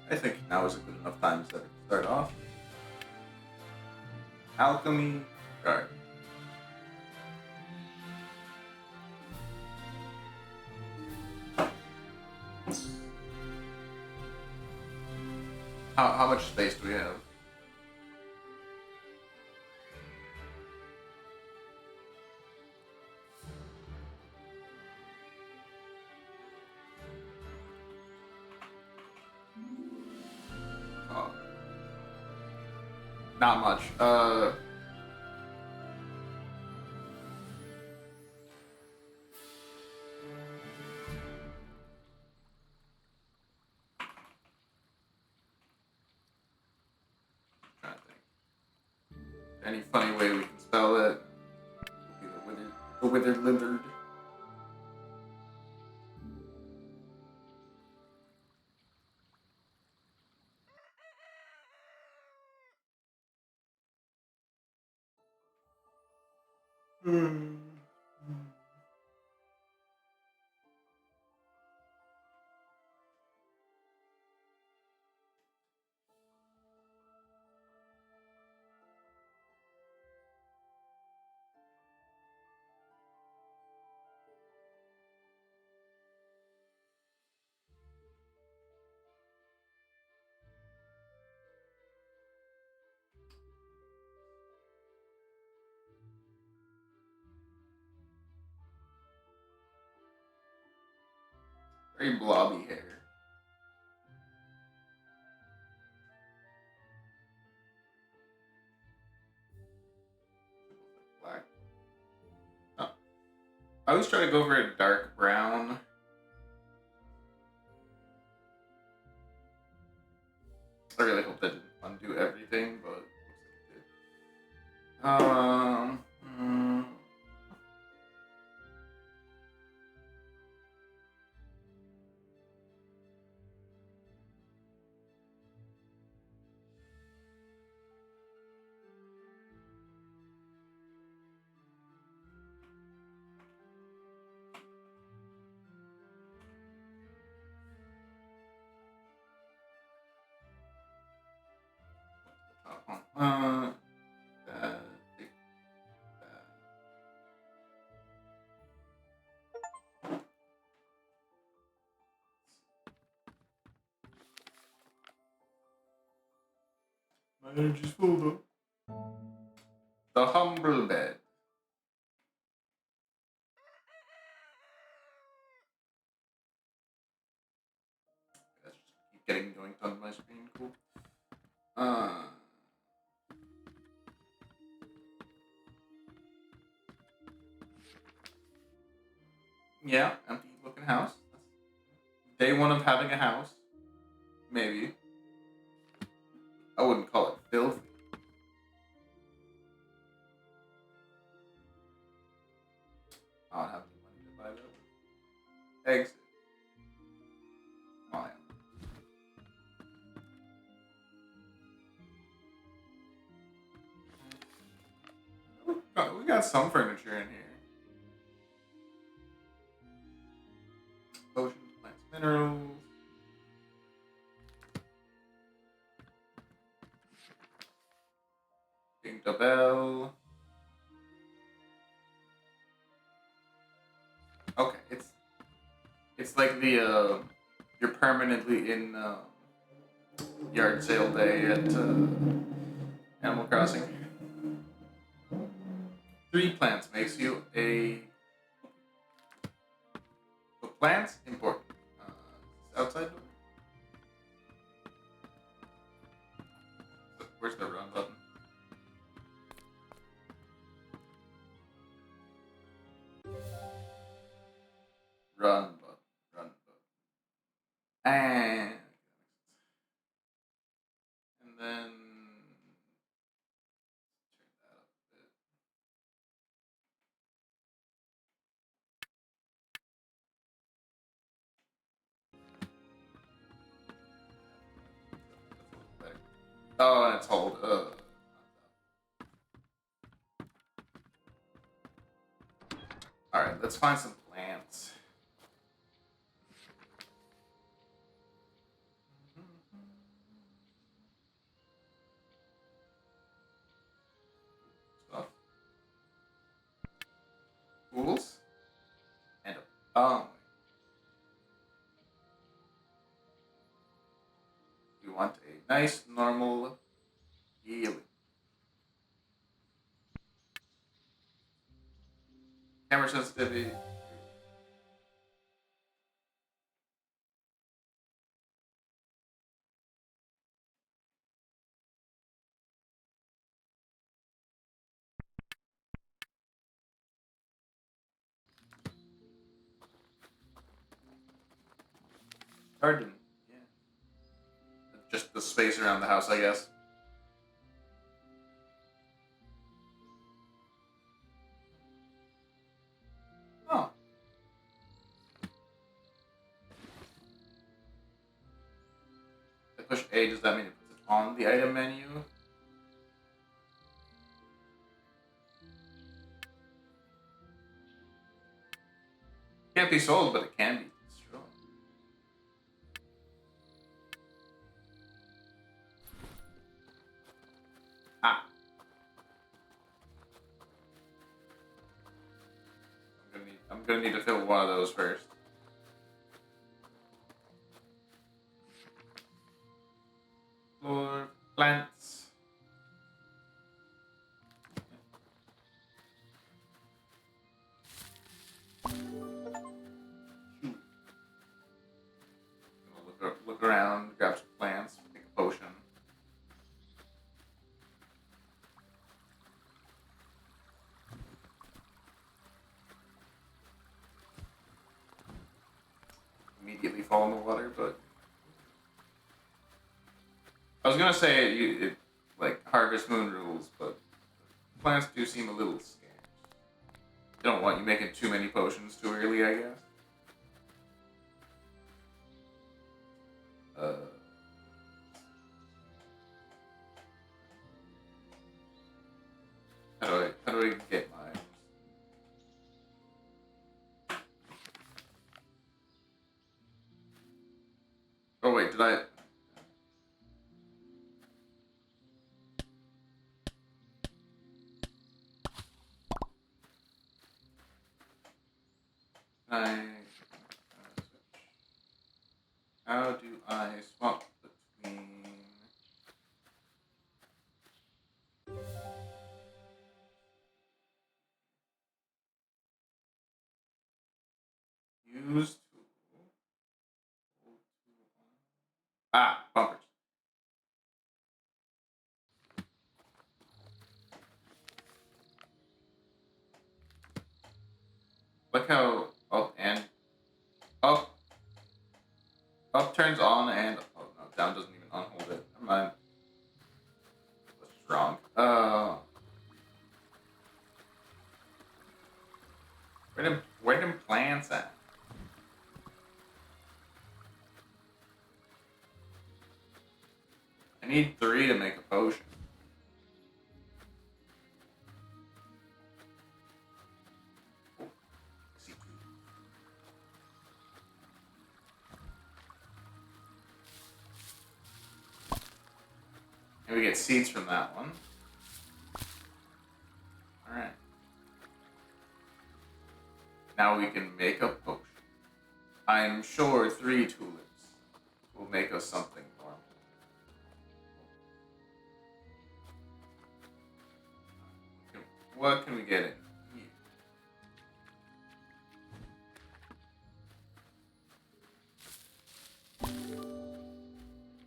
I think now is a good enough time to start off. Alchemy Garden. How much space do we have? Oh, not much. Trying to think. Any funny way we can spell it? Be the withered lizard. Hmm. Very blobby hair. Black. Oh. I always try to go for a dark brown. I really hope that didn't undo everything, but looks like it did. Top one. Uh, My energy's full though. The humble bed. Let's just keep getting yoinked on my screen. Cool. Uh, yeah, empty looking house. Day one of having a house. Maybe. I wouldn't call it filthy. I don't have any money to buy that. Exit. Oh, yeah. We got some furniture in here. Potions, plants, minerals. Ding the bell. Okay, it's like the you're permanently in yard sale day at Animal Crossing. 3 plants makes you a plants important. Outside door. Where's the run button? Run button. Run button. And then turn that up a bit. That's a little better. Oh, and it's hold. All right, let's find some plants. We want a nice, normal healing. Camera sensitivity. Garden. Yeah. Just the space around the house, I guess. Oh. If I push A, does that mean it puts it on the item menu? Can't be sold, but it can be destroyed. Ah. I'm gonna need to fill one of those first. Floor, plants. Look around, grab some plants, make a potion. Immediately fall in the water, but I was gonna say it like Harvest Moon rules, but plants do seem a little scarce. They don't want you making too many potions too early, I guess. Uh, how do I get my? Oh wait, did I? I how do I swap between use tool? Ah, bumpers. Look how up up turns on and oh no, down doesn't even unhold it. Never mind. That's just wrong. Where them plants at? I need 3 to make a potion. Oh, C2. And we get seeds from that one. Alright. Now we can make a potion. I'm sure 3 tulips will make us something normal. What can we get in here?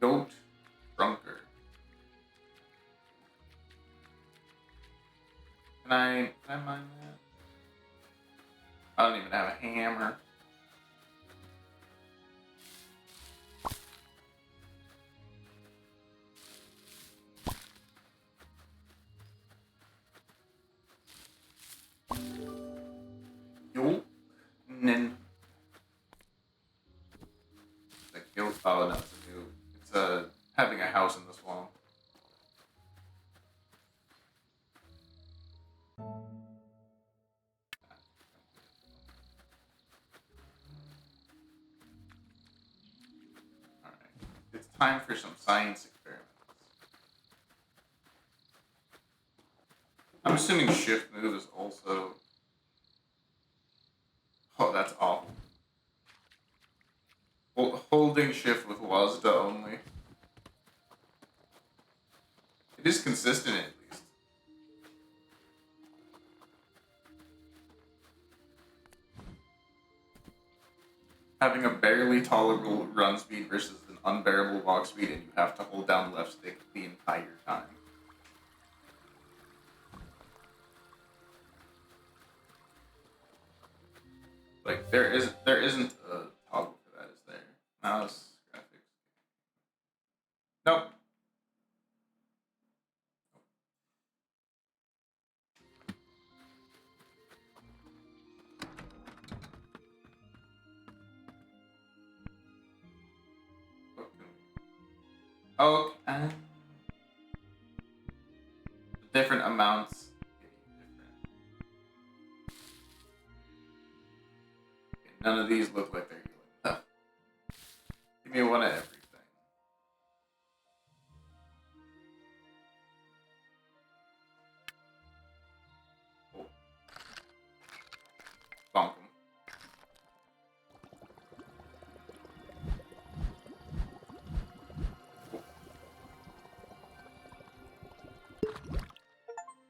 Goat drunkard. Can I mine that? I don't even have a hammer. Yo. Nin. Like yo. Oh no, it's a new. It's having a house in the swamp. Alright. It's time for some science experiments. I'm assuming shift move is also. Oh, that's awful. holding shift with WASD only. It is consistent at least. Having a barely tolerable run speed versus an unbearable walk speed, and you have to hold down left stick the entire time. Like there isn't a toggle for that, is there? Mouse graphics. Nope. Oh, different amounts. Okay, none of these look like they're healing. Huh. Give me one of everything. Oh. Bonk 'em.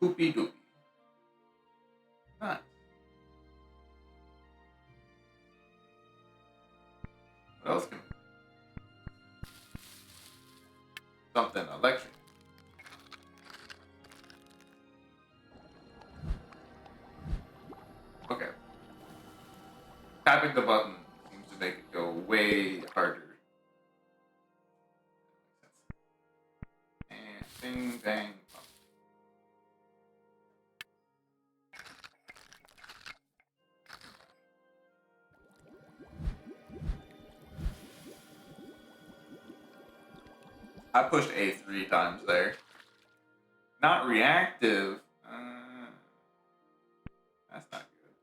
Poopy doopy. Nice. What else can we do? Something electric. Okay. Tapping the button seems to make it go way harder. And bing bang. Bump. I pushed A 3 times there. Not reactive. That's not good.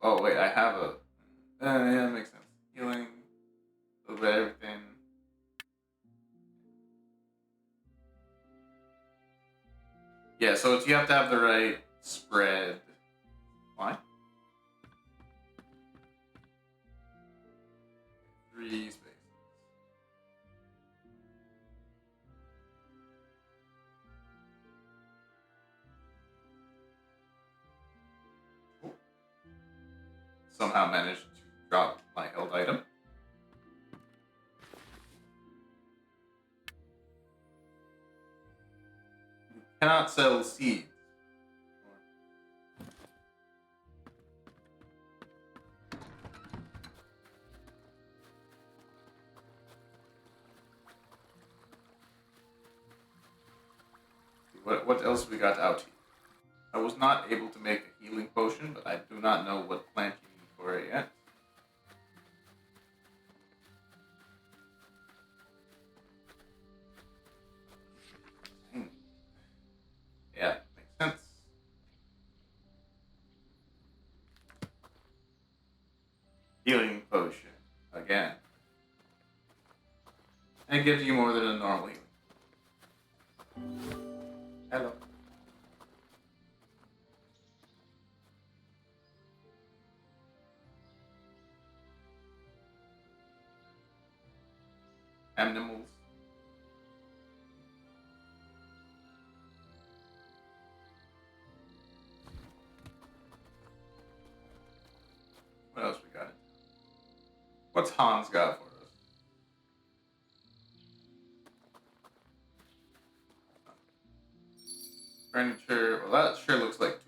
Oh wait, I have a. Yeah, that makes sense. Healing, a little bit of everything. Yeah, so it's, you have to have the right spread. Why? 3 spaces. Somehow managed to drop my held item. You cannot sell seeds. What else we got out here? I was not able to make a healing potion, but I do not know what plant you need for it yet. Yeah, makes sense. Healing potion. Again. And it gives you more than a normal healing. Hello. Animals. What else we got? What's Hans got for us? Furniture. Well, that sure looks like tools.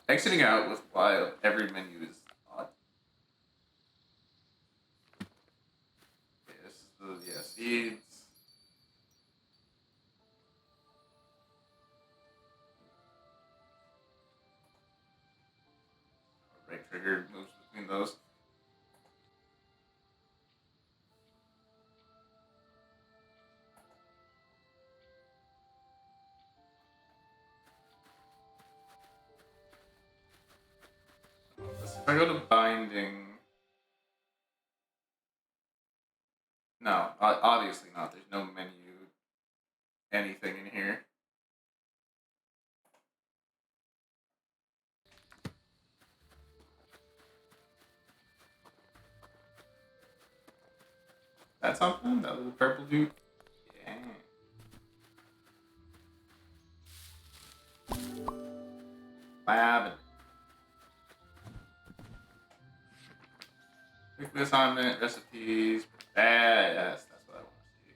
Exiting out with Y of every menu is odd. Okay, this is the seeds. Right trigger moves between those. If I go to binding, no, obviously not. There's no menu, anything in here. That something? That was a purple dude? Yeah. Lavender. Quick assignment, recipes. Yes, that's what I want to see.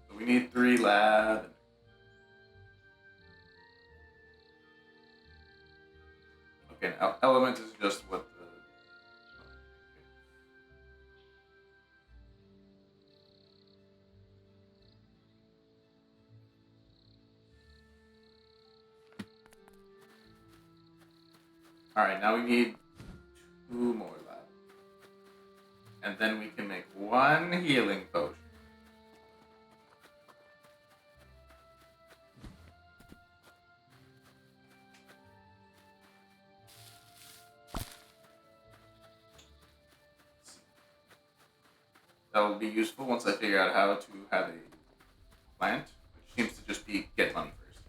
So we need 3 lavender. Okay, now element is just what the. Alright, now we need 2 more lavender. And then we can make 1 healing potion. That will be useful once I figure out how to have a plant, which seems to just be get money first.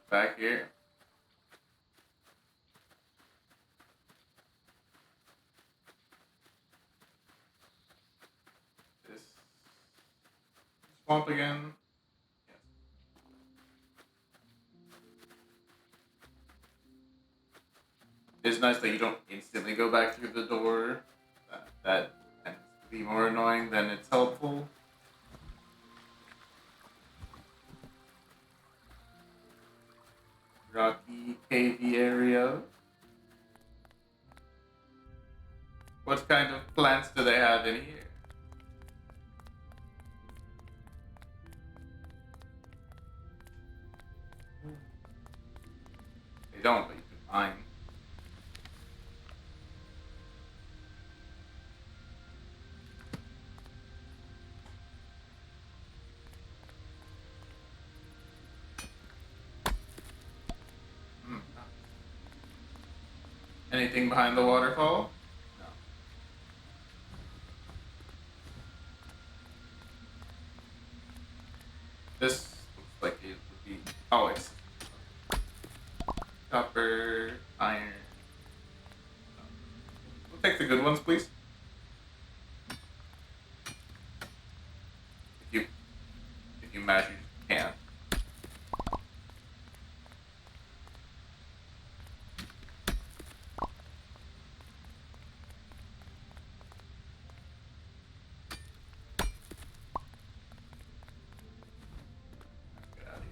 Back here. This swamp again. Yes. It's nice that you don't instantly go back through the door. That tends to be more annoying than it's helpful. Rocky, cavey area. What kind of plants do they have in here? They don't, but you can find. Hmm. Anything behind the waterfall? No. This looks like it would be. Oh, it's copper, iron. We'll take the good ones, please. If you if you match, you can. Get out of here.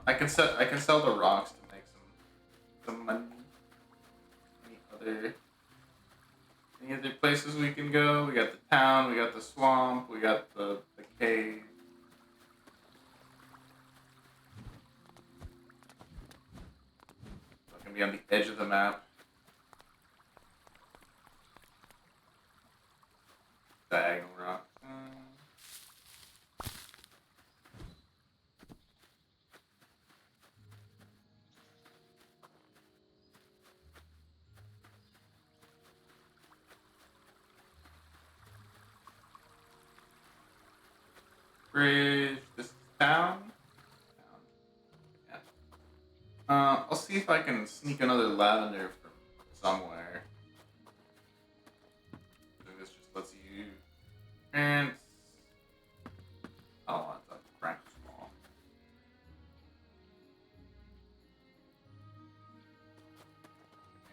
I can sell the rocks to make some money. Any other places we can go? We got the town, we got the swamp, we got the cave. It's gonna be on the edge of the map. Diagonal rock. Bridge. This is town. Town. Yeah. I'll see if I can sneak another lavender from somewhere. So this just lets you. And I don't want to talk to Frank Small.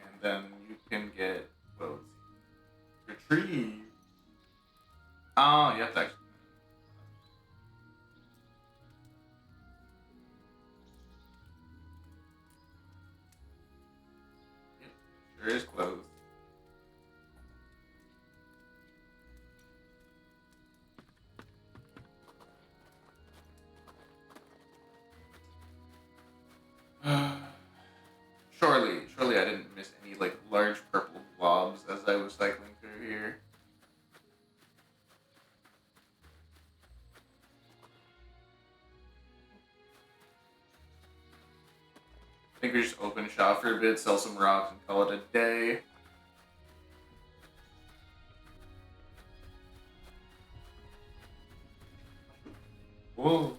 And then you can get what? Retrieve. Oh, you have to actually. Yep, sure is closed. Surely I didn't miss any like large purple blobs as I was cycling through here. think we just open shop for a bit, sell some rocks, and call it a day. Whoa.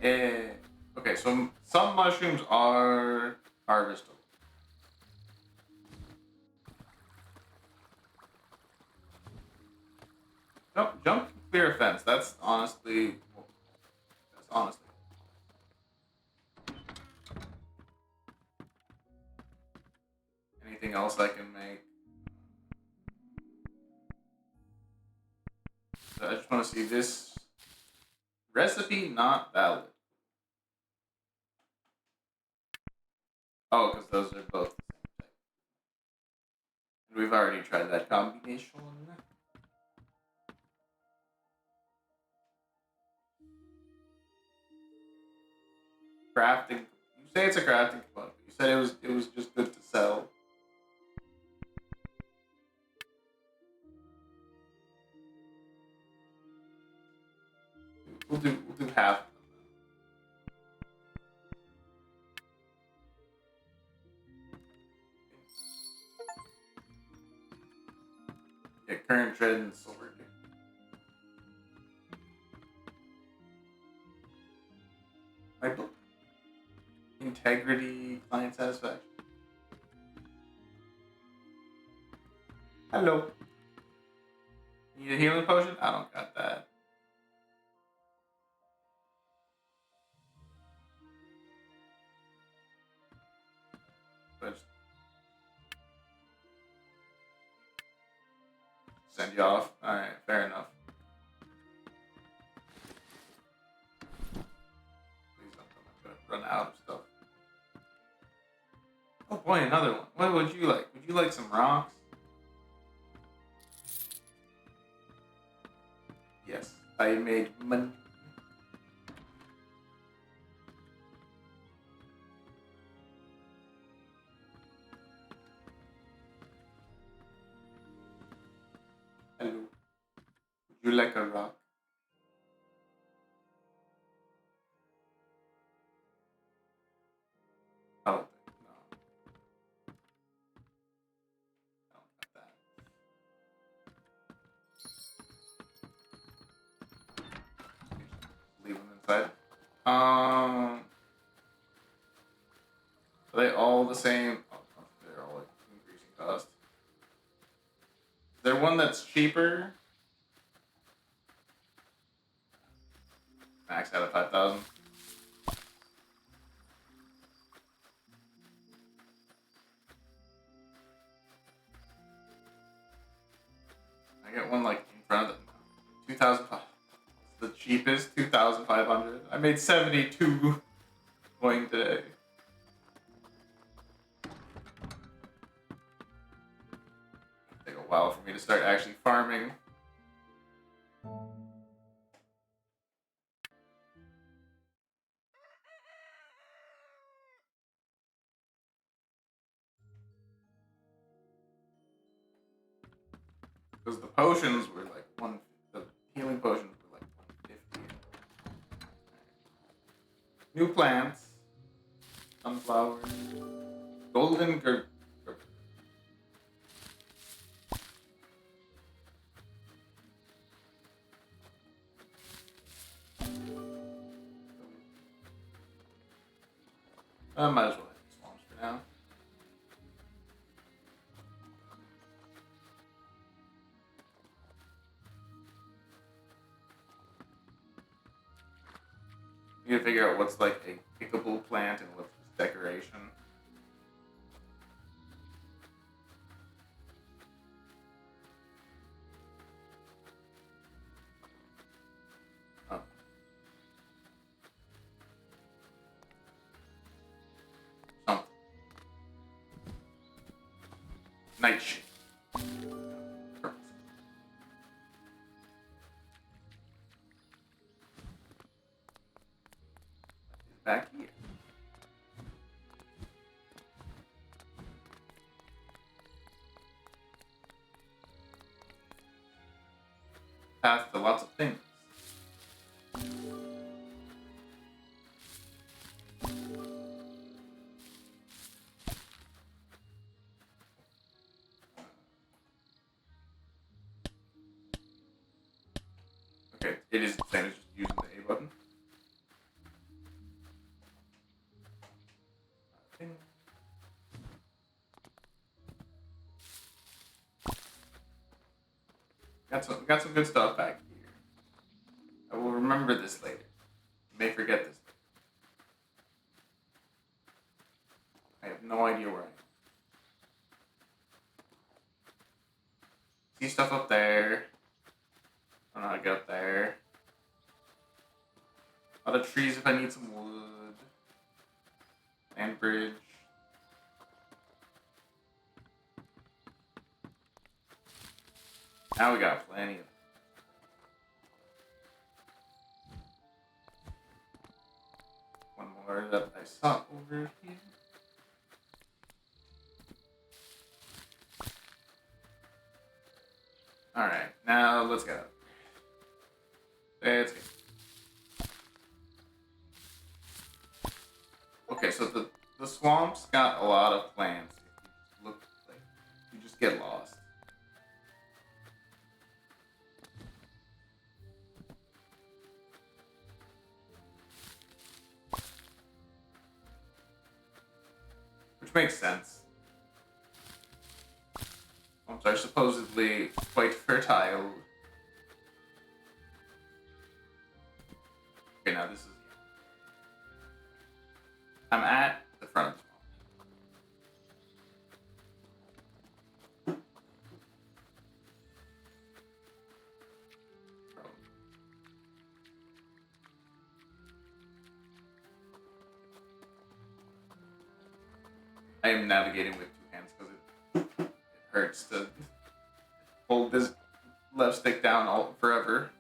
Yeah. Okay, so some mushrooms are harvestable. Jump, clear a fence. That's honestly. That's honestly. Anything else I can make? I just want to see this recipe not valid. Oh, because those are both the same type. And we've already tried that combination. Crafting. You say it's a crafting component. You said it was just good to sell. We'll do half of them. Yeah, current trend sword. My book. Integrity, client satisfaction. Hello. Need a healing potion? I don't got that. But send you off. Alright, fair enough. Please don't tell me I'm gonna run out of stuff. Oh boy, another one. What would you like? Would you like some rocks? Yes, I made money. Hello. Would you like a rock? Oh, no. I don't got that. Leave them inside. Are they all the same? Oh, they're all like increasing cost. Is there one that's cheaper? Max out of 5,000. I get one like in front of them. 2,005. The cheapest, 2,500. I made 72 going today. Take a while for me to start actually farming. Because the potions were like the healing potions were like 150. New plants, sunflowers, golden gurk. I might as well hit the swamps for now. You gotta figure out what's like a pickable plant and what's just decoration. Oh. Something. Nightshade. Back here. Path to lots of things. It is the same as just using the A button. Got some good stuff back here. I will remember this later. You may forget this later. I have no idea where I am. See stuff up there. I don't know how to get up there. A lot of trees if I need some wood. And bridge. Now we got plenty of. One more that I saw over here. Alright, now let's go. Let's go. Okay, so the swamp's got a lot of plants. If you just look like you just get lost. Which makes sense. Swamps are supposedly quite fertile. Okay, now this is. I'm at the front of the swamp. I am navigating with two hands because it hurts to hold this left stick down all forever.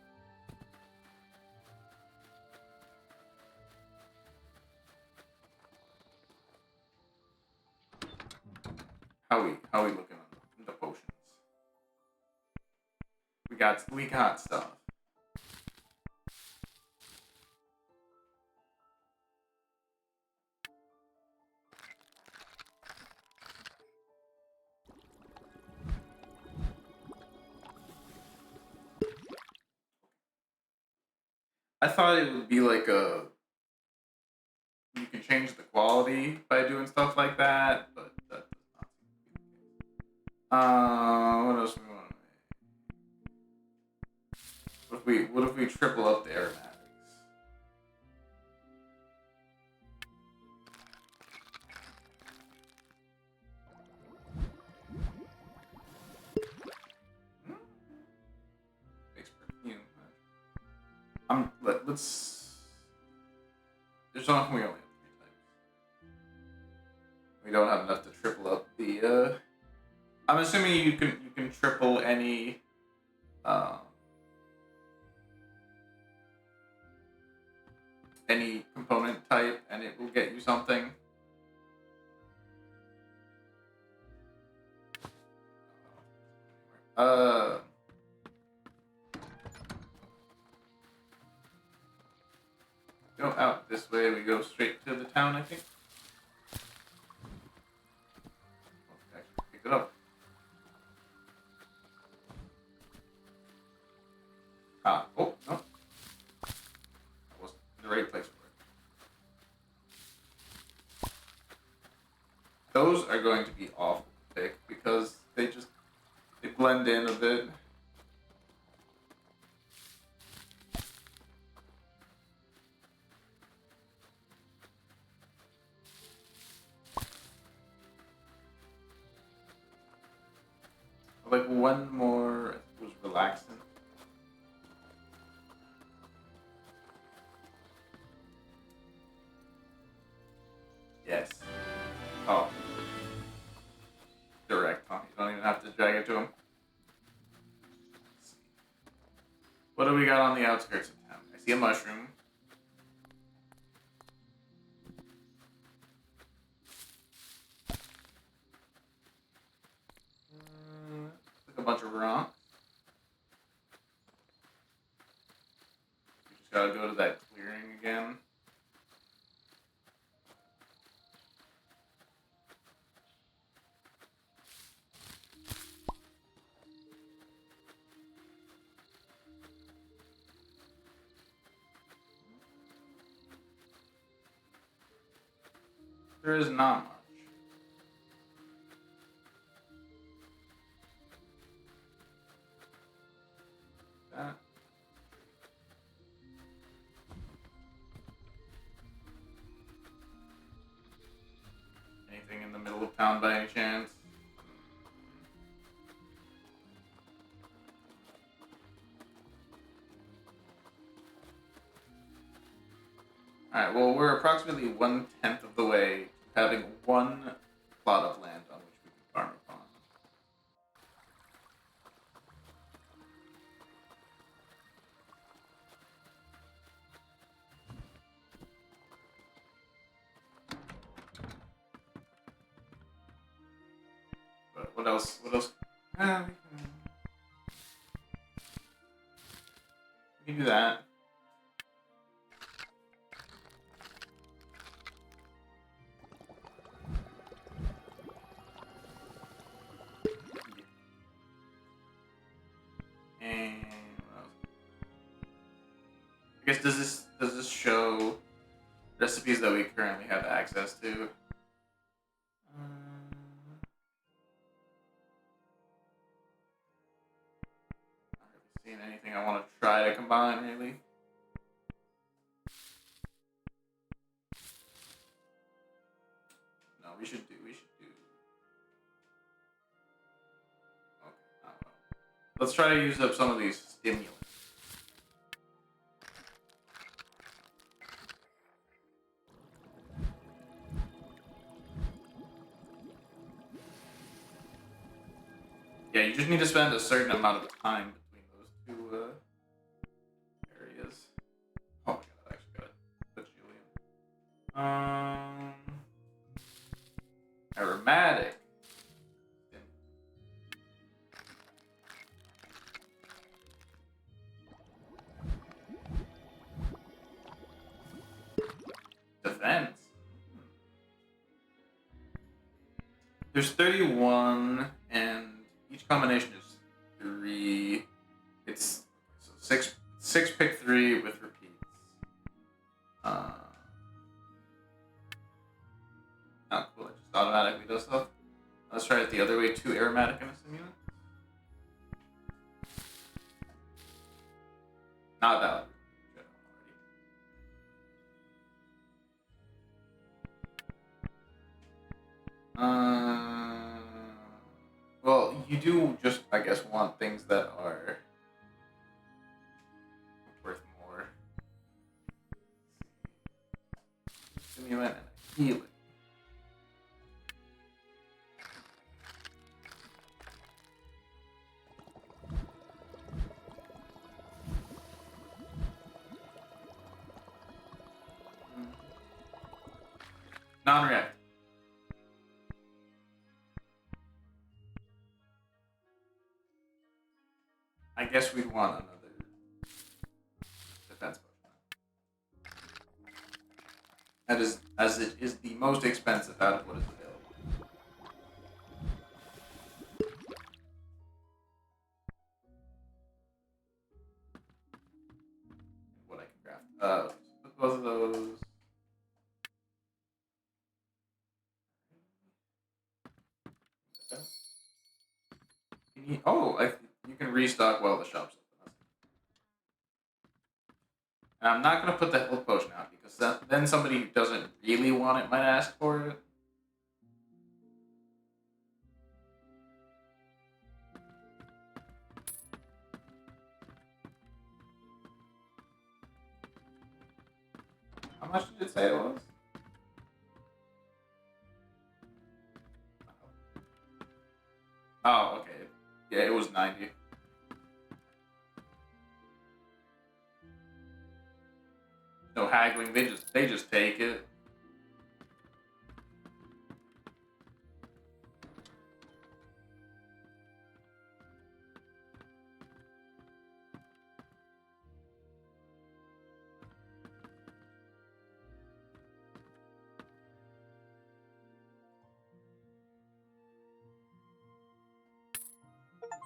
How we looking on the potions? We got stuff. I thought it would be like a you can change the quality by doing stuff like that, but that does not seem to be the case. What else we want to make? What if we triple up the aromatics? Makes perfume. Let's. There's nothing we only have 3 types. We don't have enough to triple up the. I'm assuming you can triple any. Any component type, and it will get you something. Go out this way. We go straight to the town, I think. Actually, pick it up. Oh no. I wasn't in the right place for it. Those are going to be awful to pick because they blend in a bit. Like one more was relaxing. Yes. Oh. Direct, huh? You don't even have to drag it to him. Let's see. What do we got on the outskirts of town? I see a mushroom. Like a bunch of rocks. We just gotta go to that clearing again. There is not much. That. Anything in the middle of town by any chance? Alright, well, we're approximately 1/10 of the way to having one plot of land on which we can farm upon. But what else? What else? We can do that. And what else? I guess does this show recipes that we currently have access to? Not really seeing anything I want to try to combine really. No, we should do. Okay, not well. Let's try to use up some of these stimulants. Yeah, you just need to spend a certain amount of time between those two areas. Oh my god, I actually got a bajillion. Aromatic. Defense. There's 31, and each combination is 3. It's so six pick 3 with repeats. Oh, cool. It just automatically does stuff. Let's try it the other way. 2 aromatic and a stimulant. Not valid. Well, you do just, I guess, want things that are worth more. Stimulant and a healing. Non-reactive. I guess we'd want another defense potion. That is, as it is the most expensive out of what is available. What I can craft. Put both of those. You can restock while the shop's open. And I'm not going to put the health potion out because then somebody who doesn't really want it might ask for it. How much did it say it was? Oh, okay. Yeah, it was 90. No haggling. They just take it.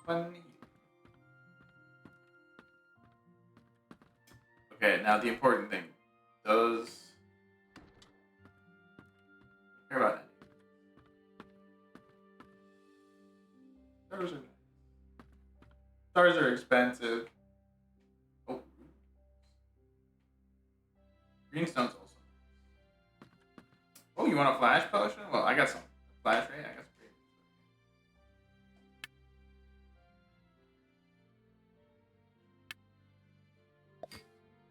Funny. Okay, now the important thing. Does Stars are stars are expensive. Oh, greenstone's also. Oh, you want a flash potion? Well, I got some flash ray. I got some great.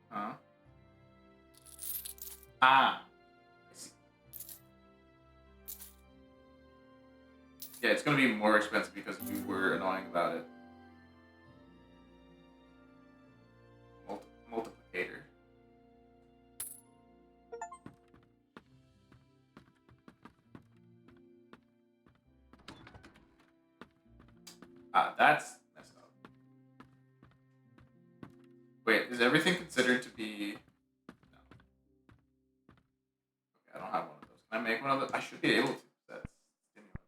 Huh? Ah. I see. Yeah, it's gonna be more expensive because you were annoying about it. Multiplicator. Ah, that's messed up. Wait, is everything considered to be? No. Okay, I don't have one of those. Can I make one of those? I should be able to. That's stimulants.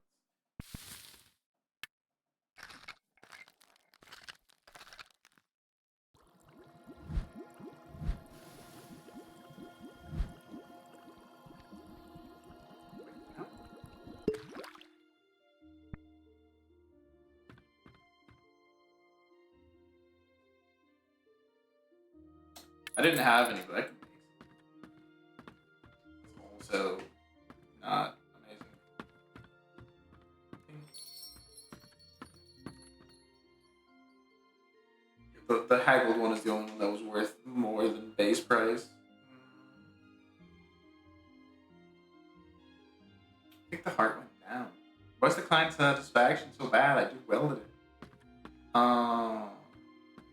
Wait, no. I didn't have any, but I can make some. It's also not amazing. The haggled one is the only one that was worth more than base price. I think the heart went down. Why's the client satisfaction so bad? I did well at it. Um,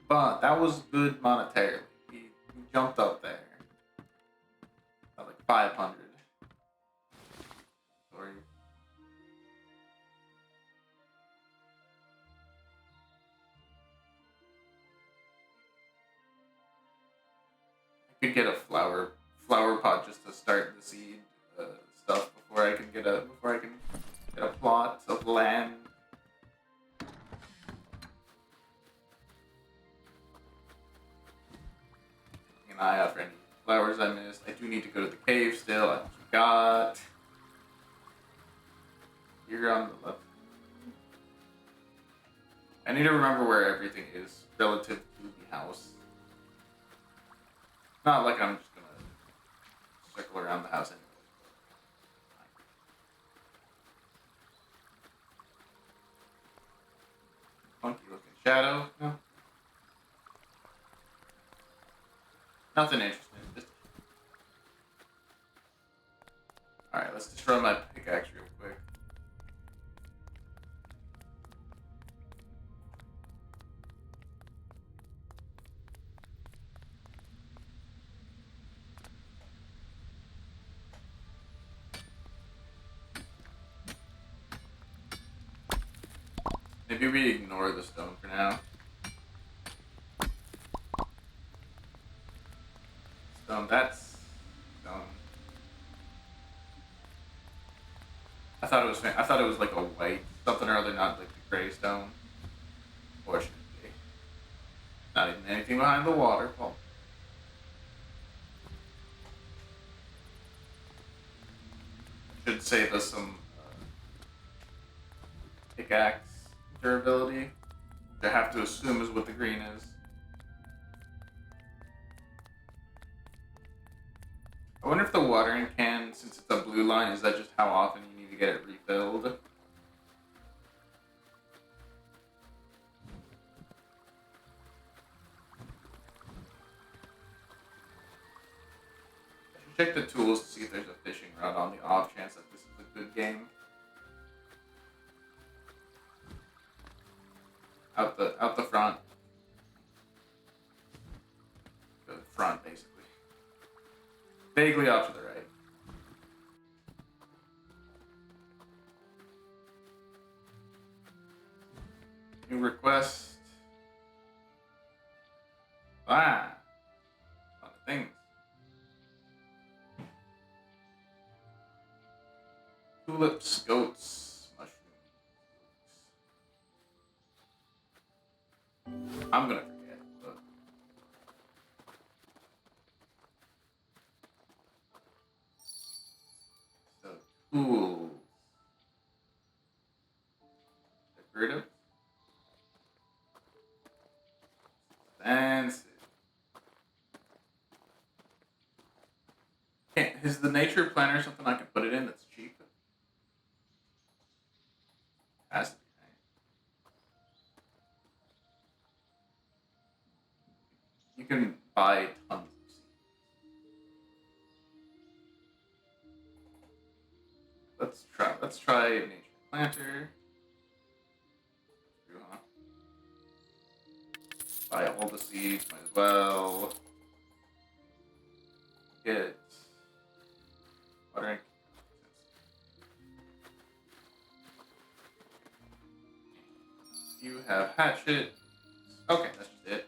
but that was good monetarily. We jumped up there. At like 500. Sorry. I could get a flower pot just to start the seed stuff before I can get a plot of land. Keeping an eye out for any flowers I missed. I do need to go to the cave still. I forgot. You're on the left. I need to remember where everything is relative to the house. Not like I'm just gonna circle around the house anyways. Funky looking shadow. No. Nothing interesting. Just... Alright, let's destroy my pickaxe real quick. Maybe we ignore the stone for now. Stone, that's stone. I thought it was like a white something or other, not like the gray stone. Or should it be? Not even anything behind the waterfall. Should save us some pickaxe durability. Which I have to assume is what the green is. I wonder if the watering can, since it's a blue line, is that just how often you need to get it refilled? I should check the tools to see if there's a fishing rod on the off chance that this is a good game. Out the front. The front, basically. Vaguely off to the right. New request. Ah. A lot of things. Tulips, goats, mushrooms. I'm gonna forget, but so tools. Decorative. put it in that's cheap? Has to be, right? You can buy tons of seeds. Let's try Nature Planter. True, huh? Buy all the seeds, might as well. Get watering. You have Hatchet. Okay, that's just it.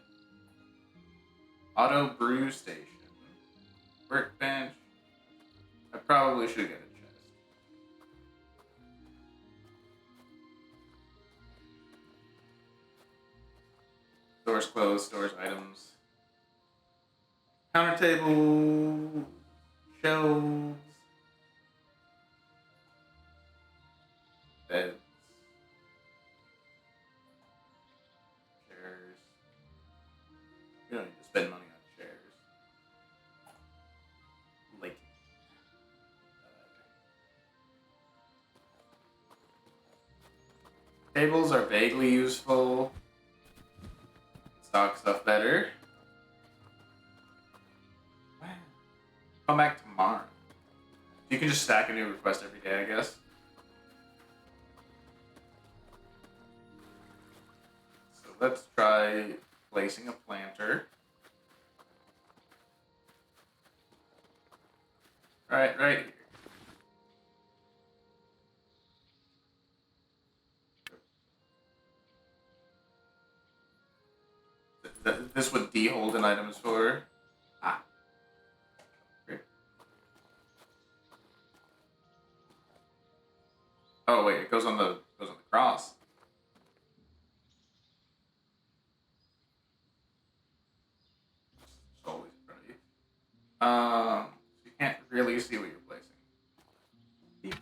Auto Brew Station. Workbench. I probably should get a chest. Stores clothes, stores items. Counter table. Shelves. Beds. Chairs. You don't need to spend money on chairs. Like. Tables are vaguely useful. Stock stuff better. Wow. Come back tomorrow. You can just stack a new request every day, I guess. So let's try placing a planter. Right here. This what D Holden item is for. Ah. Great. Oh wait, it goes on the cross. It's always in front of you. You can't really see what you're placing.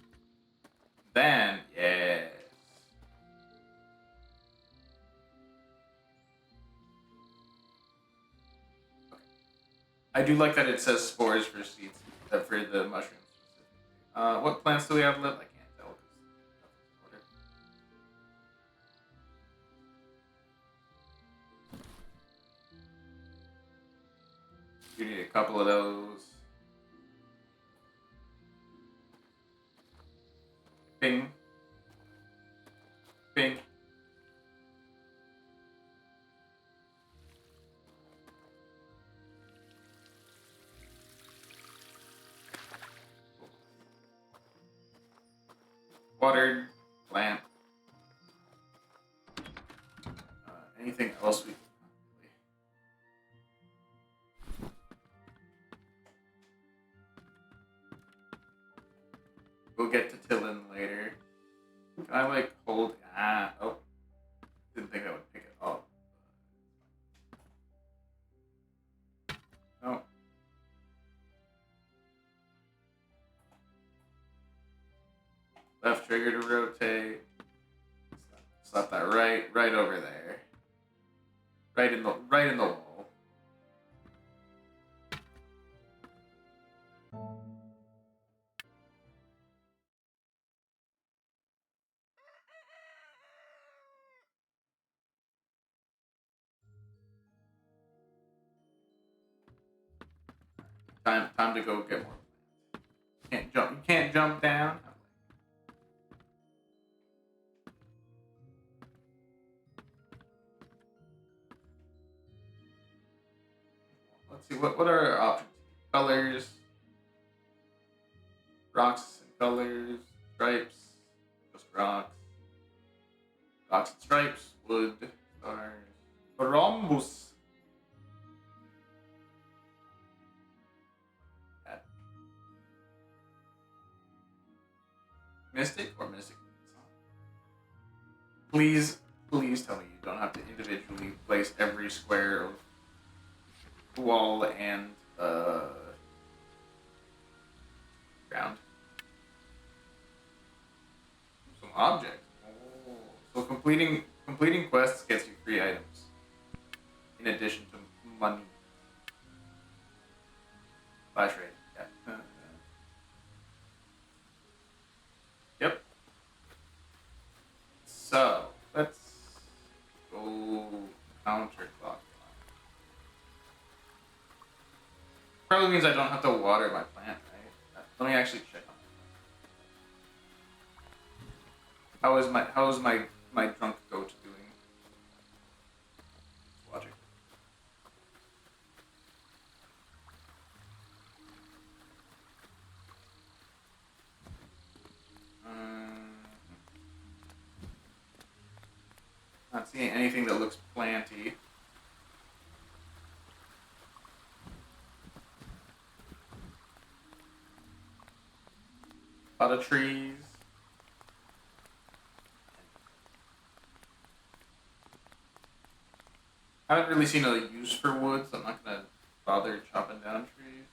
Then yes. I do like that it says spores for seeds, for the mushrooms. What plants do we have left? I can't tell. You need a couple of those. Bing. Bing. Watered plant. Anything else we can we'll get to Tillin later. Can I like hold oh. Didn't think I would pick it up. No. Left trigger to rotate. Slap that right over there. Right in the wall. Time to go get more. You can't jump down. Let's see what are our options? Colors. Rocks and colors. Stripes. Just rocks. Rocks and stripes. Wood. Stars. Rhombus. Mystic or Mystic? Please tell me you don't have to individually place every square of wall and ground. Some objects. Oh. So completing quests gets you free items. In addition to money. Flash rate. Yeah. probably means I don't have to water my plant, right? Let me actually check on that. How is my drunk goat doing? Let's watch it. Not seeing anything that looks planty. A lot of trees. I haven't really seen a use for wood, so I'm not gonna bother chopping down trees.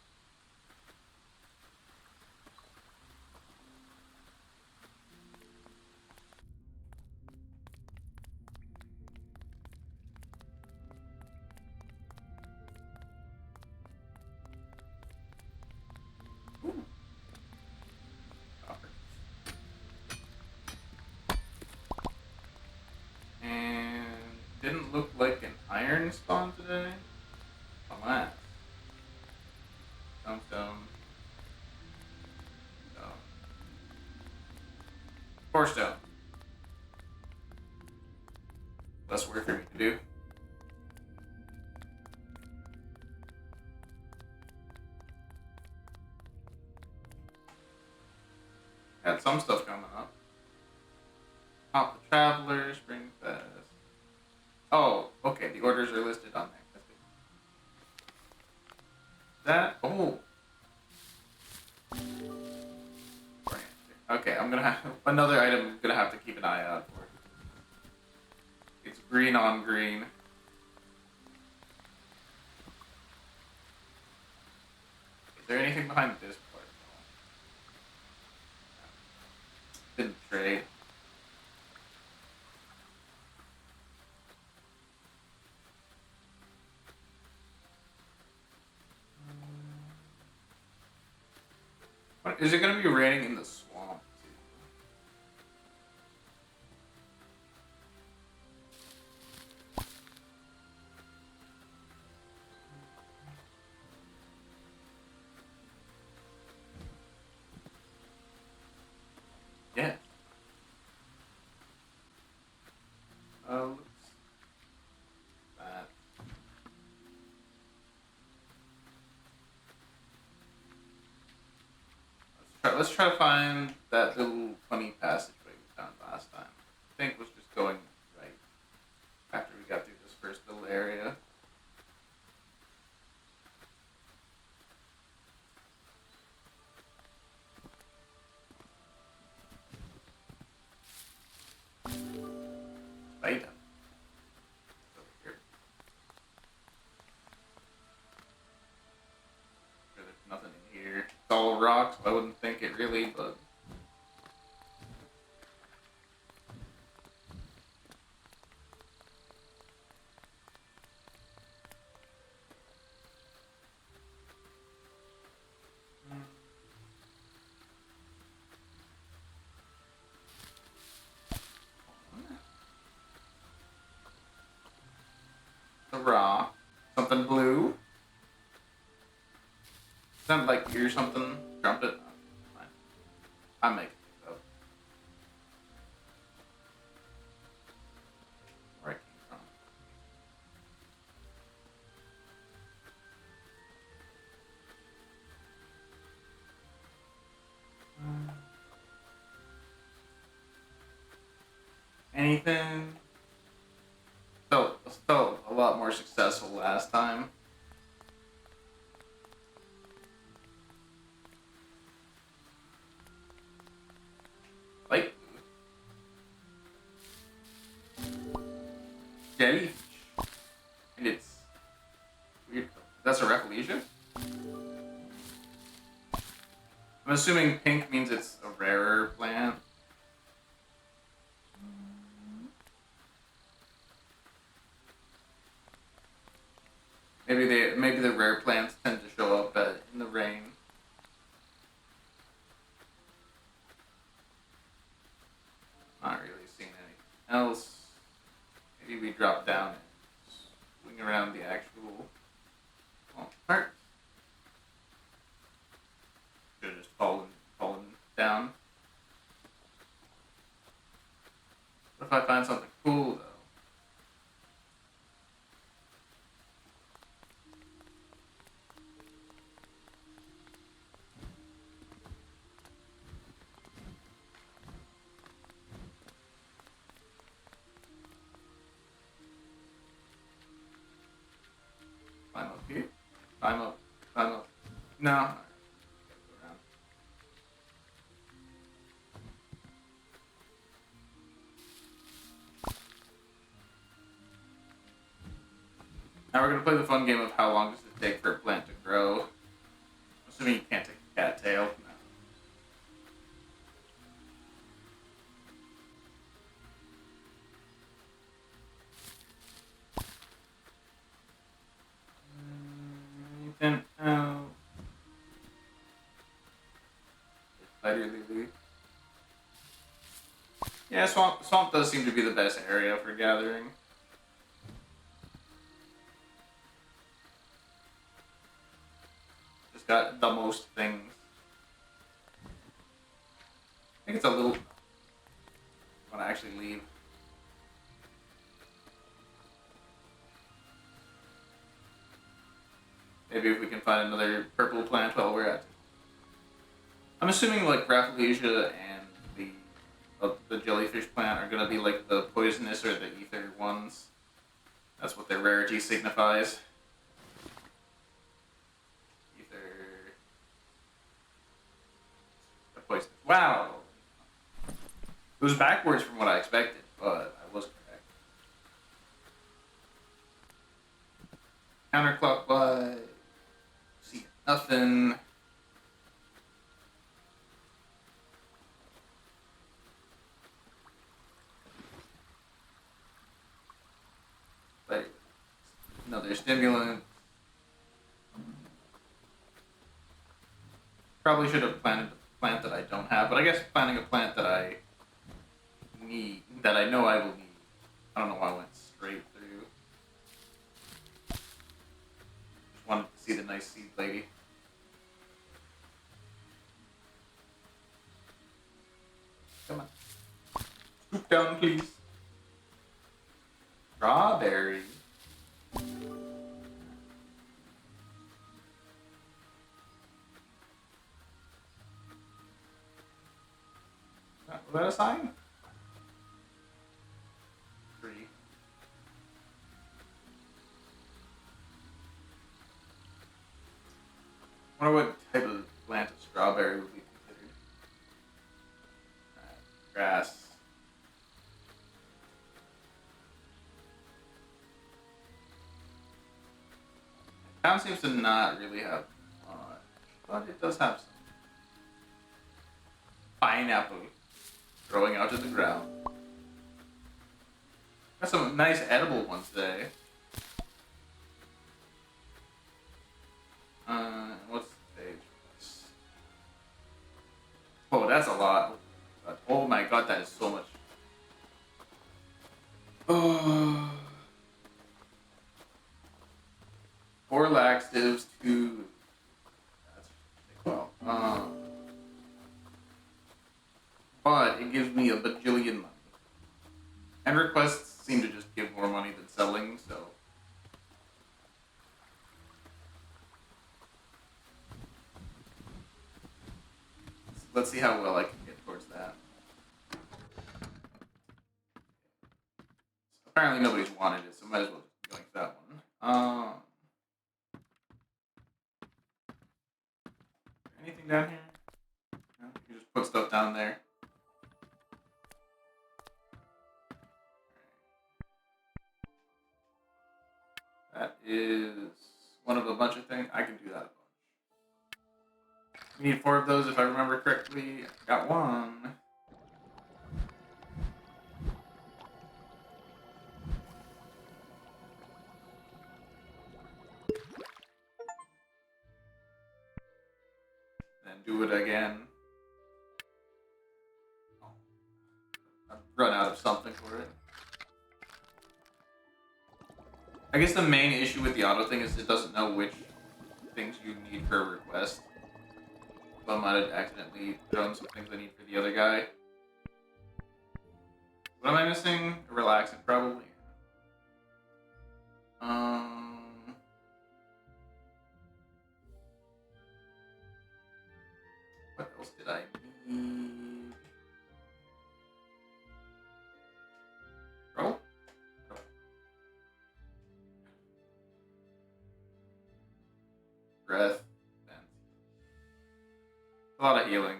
Ooh. Copper. And didn't look like an iron spawn today. Alas. Stone, stone. Stone. Four stone. Less work for me to do. Had some stuff coming up. Hop the Traveler, Spring Fest. Oh, okay, the orders are listed on there. That's good. That, oh. Okay, I'm gonna have another item I'm gonna have to keep an eye out for. It's green on green. Is there anything behind this part at all? Didn't trade. What, is it gonna be raining in the swamp too? Yeah. Looks that. Let's try to find that little funny passageway we found last time. I think was just going right after we got through this first little area. Right. Over here. There's nothing in here. It's all rocks. I wouldn't think it really, but the rock, something blue. Sound like ear something. Trumpet. Fine. I'm making things up. Where I came from. Anything? Still a lot more successful last time. Like jellyfish, and it's weird. That's a Rafflesia. I'm assuming pink means it's a rarer plant. Maybe the rare plants tend to show up in the rain. Not really seeing anything else. Maybe we drop down and swing around the actual part. Climb up here. Climb up. Climb up. No. Alright. Go around. Now we're gonna play the fun game of how long does it take for a plant to grow. Assuming you can't take a cattail. No. Then spider lily. Yeah, swamp does seem to be the best area for gathering. Just got the most things. I think it's a little. I want to actually leave. Maybe if we can find another purple plant while we're at it. I'm assuming like Rafflesia and the jellyfish plant are gonna be like the poisonous or the ether ones. That's what their rarity signifies. Ether. The poisonous. Wow! It was backwards from what I expected, but I was correct. Counterclockwise. See nothing. But another stimulant. Probably should have planted a plant that I don't have, but I guess planting a plant that I need, that I know I will need. I don't know why I went straight through. Just wanted to see the nice seed lady. Come on. Scoop down, please. Strawberry. Was that a sign? Tree. I wonder what type of plant of strawberry would be considered. Grass. Town seems to not really have much, but it does have some. Pineapple growing out of the ground. Got some nice edible ones today. What's the stage for this? Oh, that's a lot. Oh my god, that is so much. Oh. 4 laxatives, 2. That's well. But it gives me a bajillion money. And requests seem to just give more money than selling, so. Let's see how well I can get towards that. Apparently nobody's wanted it, so might as well just go like that one. Anything down here? No, you can just put stuff down there. That is one of a bunch of things. I can do that a bunch. We need 4 of those if I remember correctly. I got 1. Then do it again. Oh. I've run out of something for it. I guess the main issue with the auto thing is it doesn't know which things you need for a request. So I might have accidentally thrown some things I need for the other guy. What am I missing? A relaxant, probably. What else did I need? Roll? A lot of healing.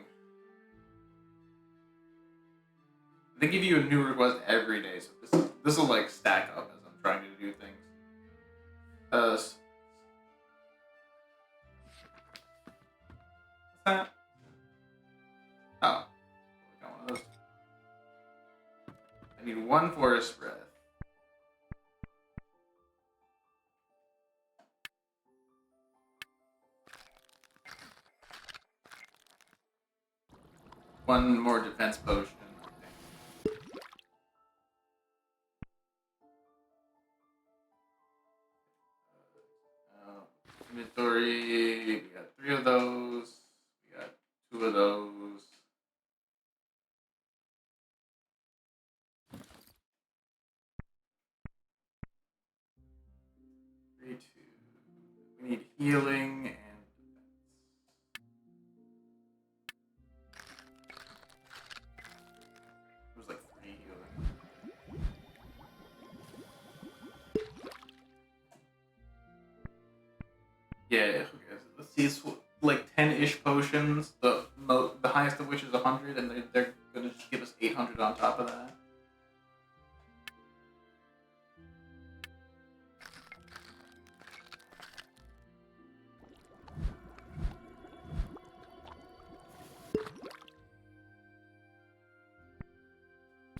They give you a new request every day, so this will like stack up as I'm trying to do things. What's that? Oh, got one of those. I need one forest breath. One more defense potion, I think. Inventory, we got 3 of those. We got 2 of those. Three, 2. We need healing and it was like 3 healing. Yeah, okay, let's see, it's like 10-ish potions, the highest of which is 100, and they're gonna just give us 800 on top of that.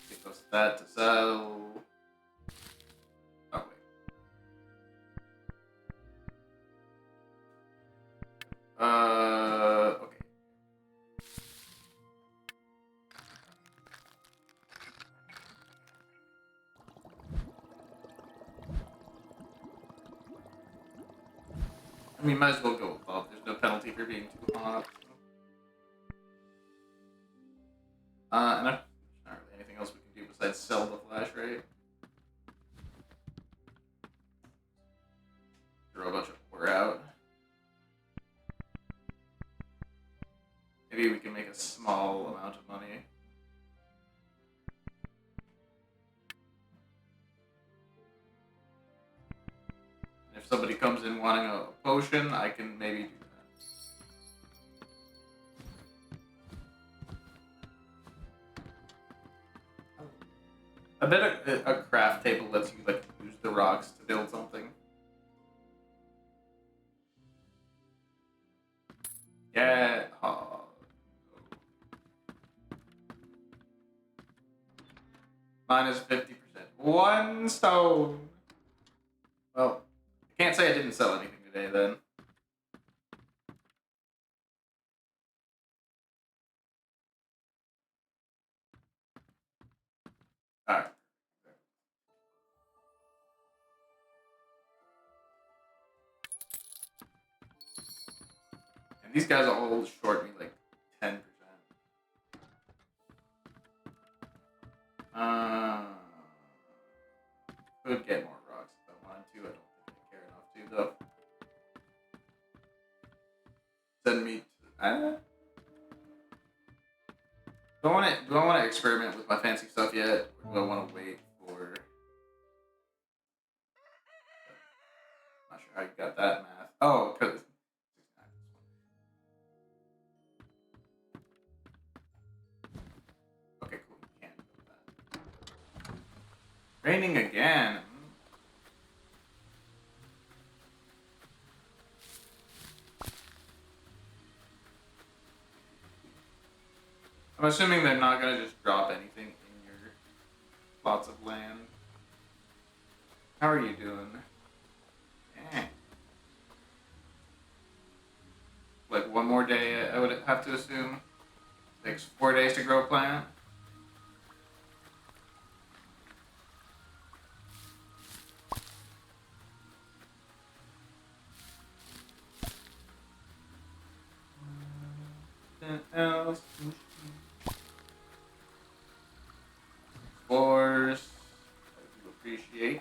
Give us that to sell. Oh, wait. Okay. I mean, might as well go above. There's no penalty for being too hot. And there's not really anything else we can do besides sell the flash rate. Throw a bunch of ore out. Maybe we can make a small amount of money. And if somebody comes in wanting a potion, I can maybe do that. I bet a craft table lets you like use the rocks to build something. Yeah. Oh. Minus 50%. 1 stone. Well, I can't say I didn't sell anything today then. Alright. And these guys all short me like 10%. Could get more rocks if I wanted to. I don't think I care enough to though. Send me to do I want to experiment with my fancy stuff yet? Or do I want to wait for not sure how you got that math. Oh, because okay, cool. You can't do that. Raining again. I'm assuming they're not gonna just drop anything in your plots of land. How are you doing? Eh. Like 1 more day, I would have to assume. Takes 4 days to grow a plant. Else. Spores. I do appreciate.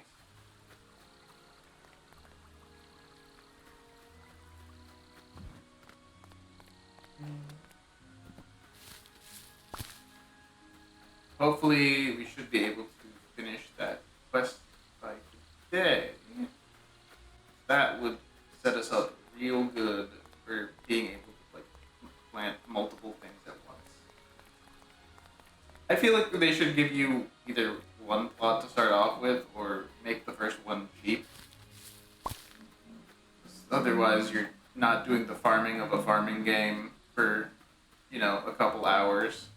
Hopefully, we should be able to finish that quest by today. That would set us up real good for being able to like plant multiple I feel like they should give you either one plot to start off with, or make the first one cheap. Otherwise, you're not doing the farming of a farming game for, a couple hours.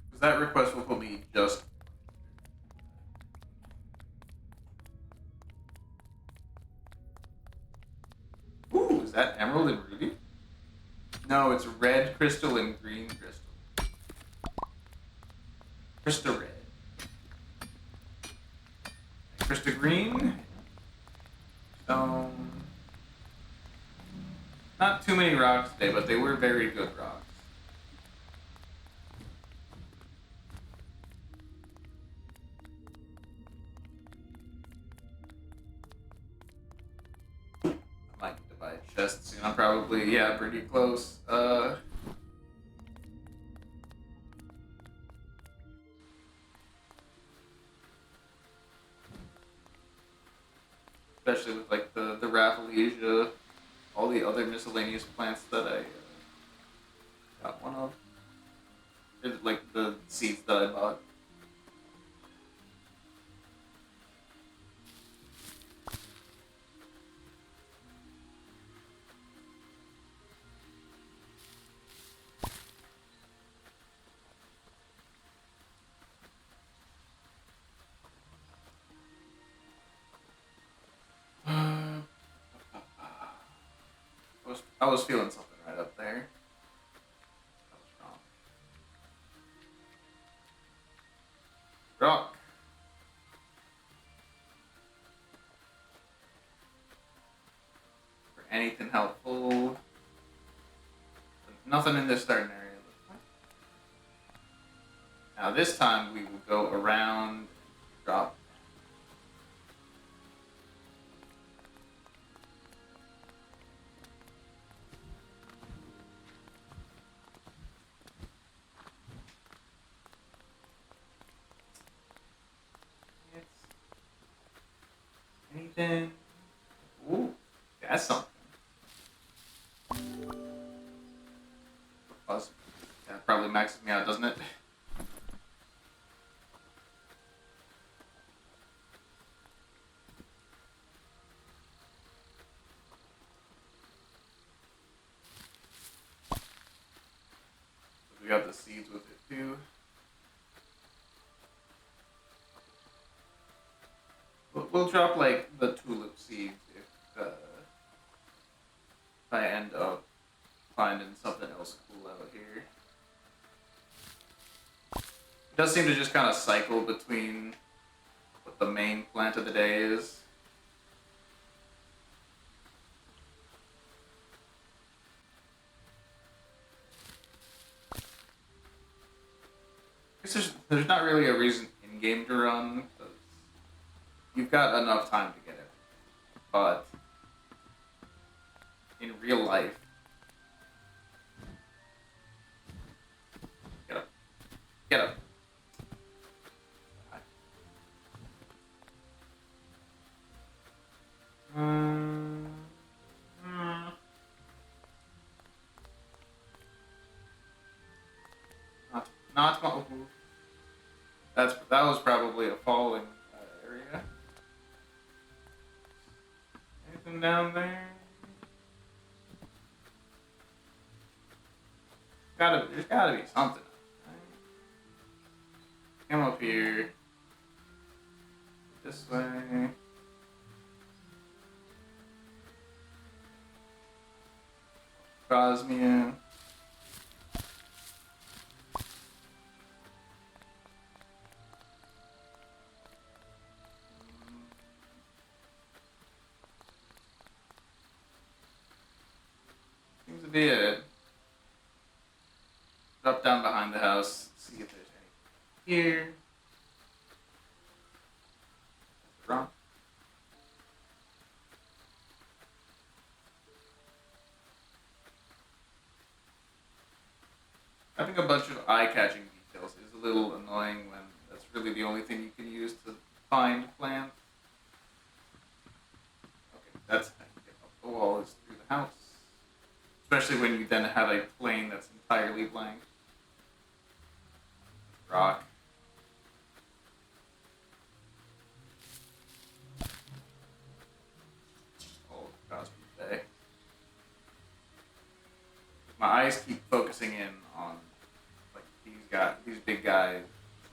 Because that request will put me just. Ooh, is that emerald and ruby? No, it's red crystal and green crystal. Crystal red. Crystal green. Stone. Not too many rocks today, but they were very good rocks. I might need to buy a chest soon. I'm probably, yeah, pretty close. Especially with like the Rafflesia, all the other miscellaneous plants that I got one of. Like the seeds that I bought. I was feeling something right up there. That was wrong. Rock. For anything helpful. Nothing in this starting area. Now this time we will go around and drop. Anything? Ooh, that's something. Plus, that probably maxes me out, doesn't it? We got the seeds with it too. We'll drop like the tulip seeds if I end up finding something else cool out here. It does seem to just kind of cycle between what the main plant of the day is. I guess there's not really a reason in game to run because you've got enough time to get it. But in real life, get up, get up. Mm, mm. Not my. That was probably a falling area. Anything down there? There's gotta be something. Right? Come up here. This way. Cosmia. Seems to be it. Drop down behind the house, see if there's any here. Wrong. Having a bunch of eye-catching details is a little annoying when that's really the only thing you can use to find plants. Okay, that's how you get up the wall is through the house. especially when you then have a plane that's entirely blank. Rock. Oh, Cosby Bay. My eyes keep focusing in on like these big guys.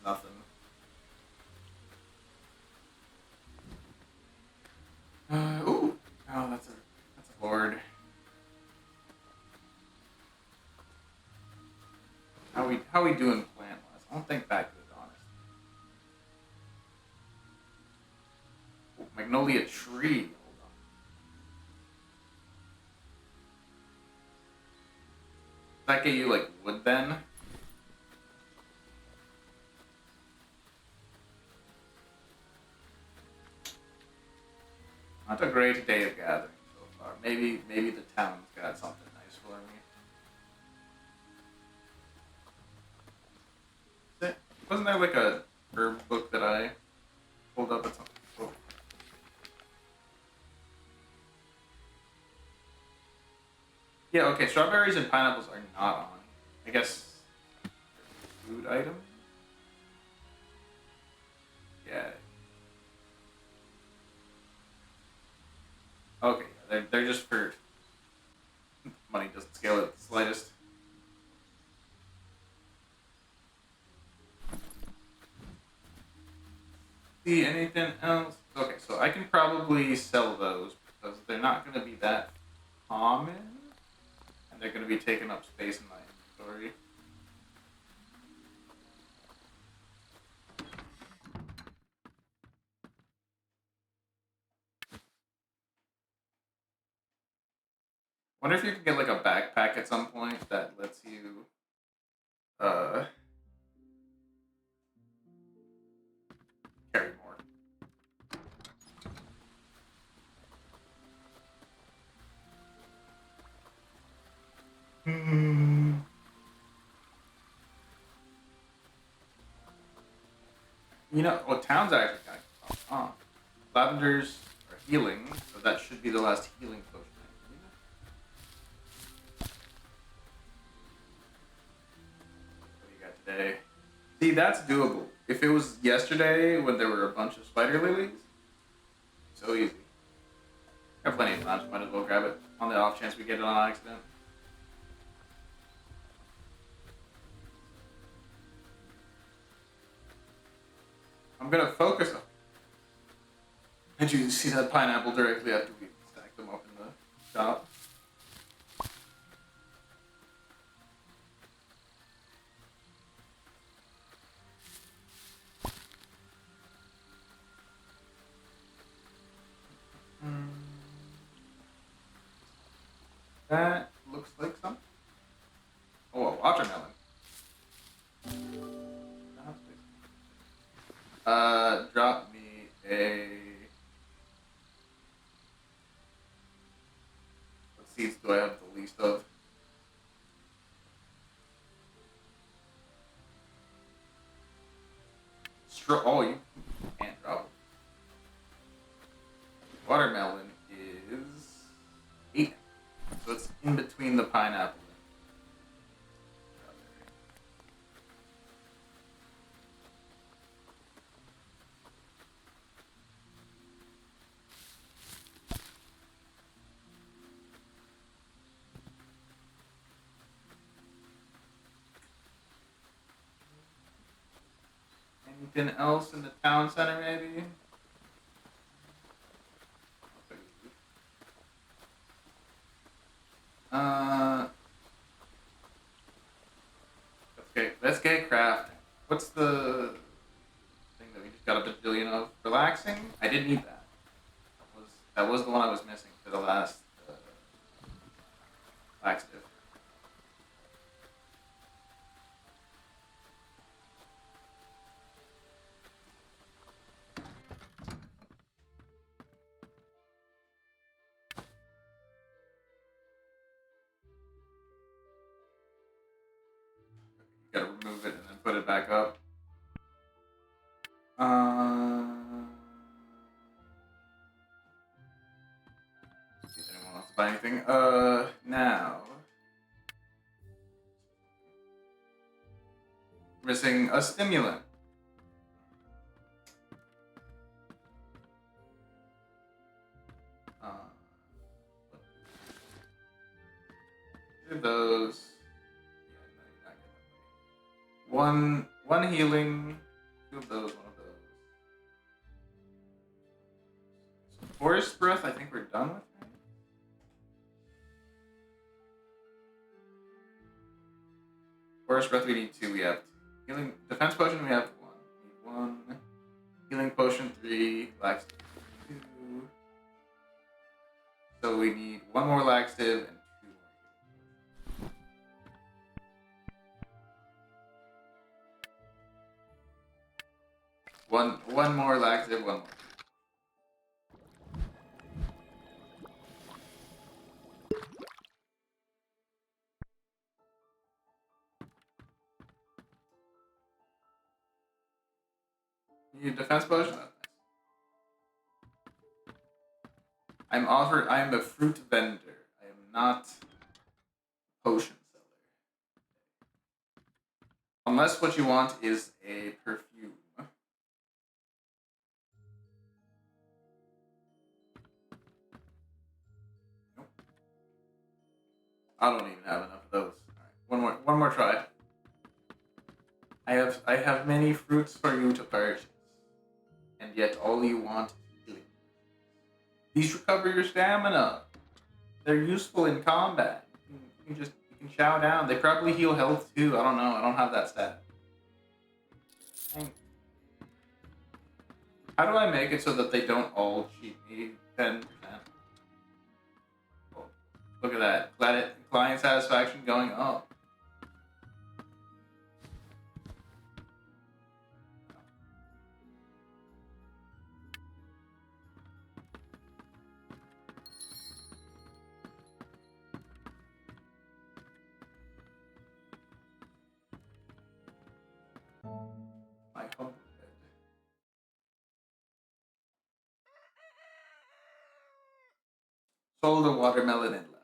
Nothing. Ooh. Oh, that's a lord. How we doing plant wise? I don't think that good, honestly. Ooh, Magnolia tree. Hold on. Does that get you like wood then? Not a great day of gathering so far. Maybe the town's got something nice for me. Wasn't there like a herb book that I pulled up at some oh. Yeah, okay, strawberries and pineapples are not on. I guess food item? Yeah. Okay, they're just for money doesn't scale it the slightest. See anything else? Okay, so I can probably sell those because they're not going to be that common, and they're going to be taking up space in my inventory. Wonder if you can get like a backpack at some point that lets you uh carry more. Hmm. You know, well, town's actually kind of lavenders are healing, so that should be the last healing potion. What do you got today? See, that's doable. If it was yesterday when there were a bunch of spider lilies, so easy. Got plenty of time, so might as well grab it on the off chance we get it on accident. I'm gonna focus on. Did you see that pineapple directly after we stacked them up in the shop? Mm. That looks like something. Oh, a watermelon. Drop me a. What seeds do I have the least of? Oh, you can't drop it. Watermelon is 8. So it's in between the pineapple and strawberry. Anything else in the town center, maybe? Uh, let's get crafting. What's the thing that we just got a bajillion of? Relaxing? I didn't need that. That was the one I was missing for the last laxative. You gotta remove it and then put it back up. See if anyone wants to buy anything. Now missing a stimulant. Do those. Yeah, no, you're not getting that. One healing, two of those, one of those. So Forest Breath, I think we're done with. Right? Forest Breath, we need two. We have two. Healing Defense Potion, we have one. We need one. Healing Potion, 3. Laxative, 2. So we need one more laxative and two more. One more laxative, one more. You need a defense potion? That's nice. I am a fruit vendor. I am not a potion seller. Unless what you want is a perfume. Nope. I don't even have enough of those. Alright, one more try. I have many fruits for you to purchase, and yet all you want is healing. These recover your stamina. They're useful in combat. You can chow down. They probably heal health too. I don't know. I don't have that stat. How do I make it so that they don't all cheat me 10%? Oh, look at that. Client satisfaction going up. My humble head. Sold a watermelon and left.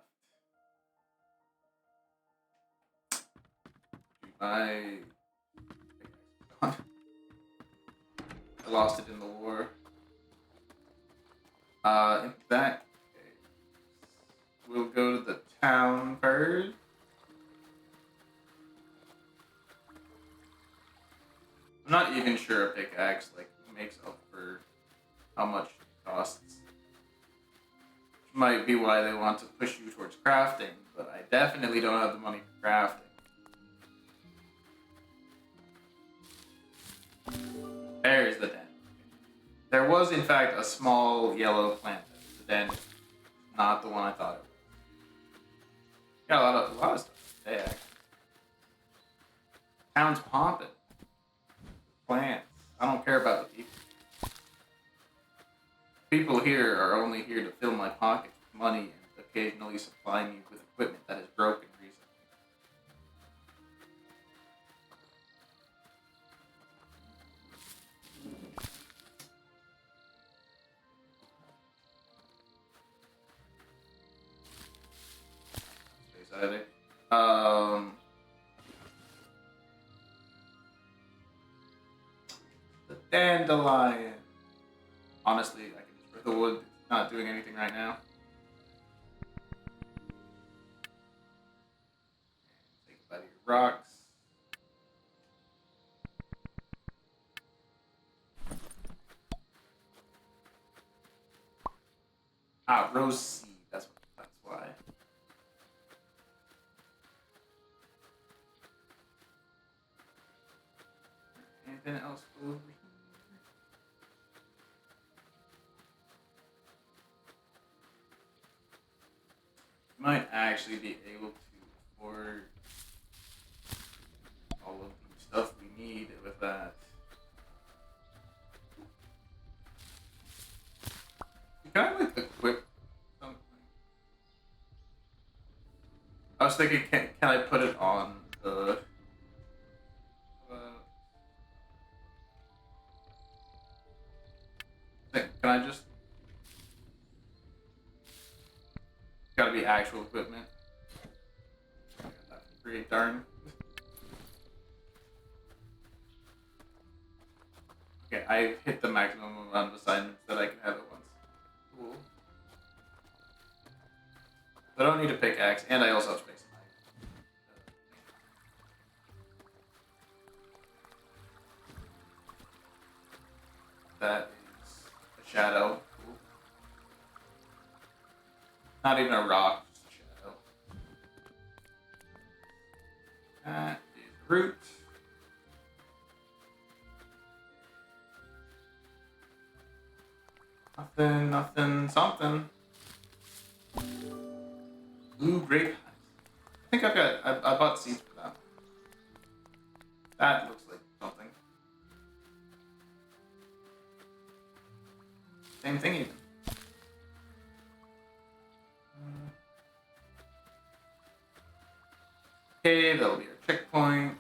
I lost it in the war. In that case, we'll go to the town first. I'm not even sure a pickaxe makes up for how much it costs. Which might be why they want to push you towards crafting, but I definitely don't have the money for crafting. There's the den. There was, in fact, a small yellow plant. The den, not the one I thought it was. Got a lot of stuff today, actually. Town's popping. Plants. I don't care about the people. People here are only here to fill my pockets with money and occasionally supply me with equipment that is broken recently. Either. The dandelion. Honestly, I can just the wood. It's not doing anything right now. Take a bite of your rocks. Ah, rose seed. That's why. Anything else over here? Might actually be able to afford all of the stuff we need with that. Can I equip something? I was thinking, can I put it on the? Can I just? Gotta be actual equipment. That's pretty darn. Okay, I hit the maximum amount of assignments that I can have at once. Cool. So I don't need a pickaxe, and I also have space in my. That is a shadow. Cool. Not even a rock, just a shadow. That is root. Nothing, nothing, something. Blue grape. I think I bought seeds for that. That looks like something. Same thing even. Okay, that'll be our checkpoint.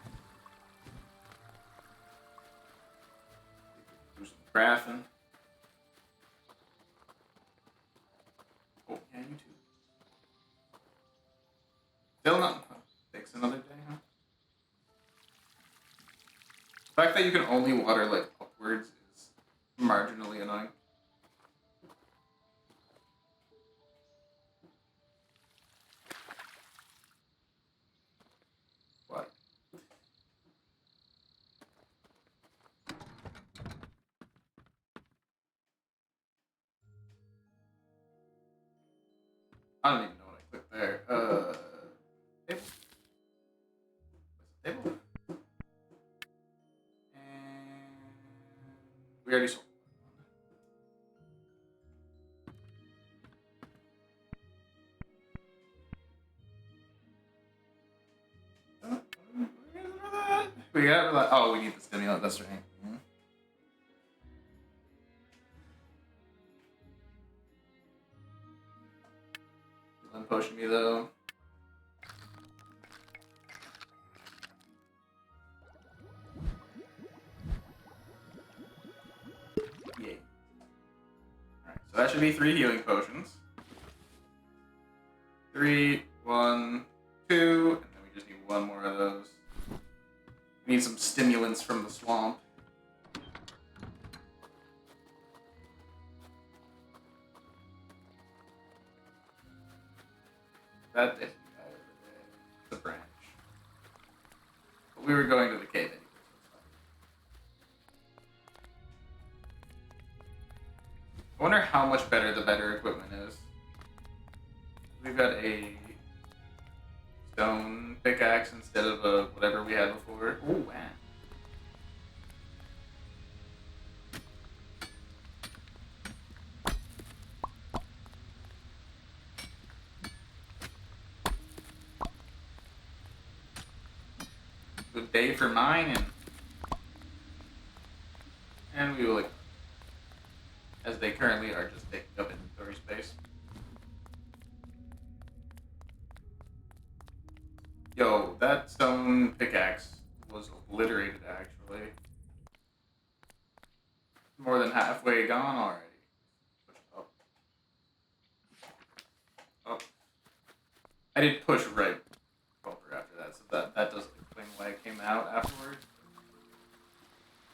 Do some crafting. Oh, yeah, you too. Still not. Takes another day, huh? The fact that you can only water like upwards is marginally annoying. What? I don't even know what I clicked there. Table. Table. And we already sold. We got like, oh, we need the stimulant. That's right. Don't potion me though. Yay. Alright, so that should be 3 healing potions. 3, 1, 2, and then we just need 1 more of those. We need some stimulants from the swamp. That is the branch. But we were going to the cave anyway. I wonder how much better the better equipment is. We've got a stone pickaxe instead of a whatever we had before. Oh, wow. Good day for mining. And we will, as they currently are just taking up inventory space. Yo, that stone pickaxe was obliterated, actually. More than halfway gone already. Push up. Up. I did push right over after that, so that doesn't explain why it came out afterwards.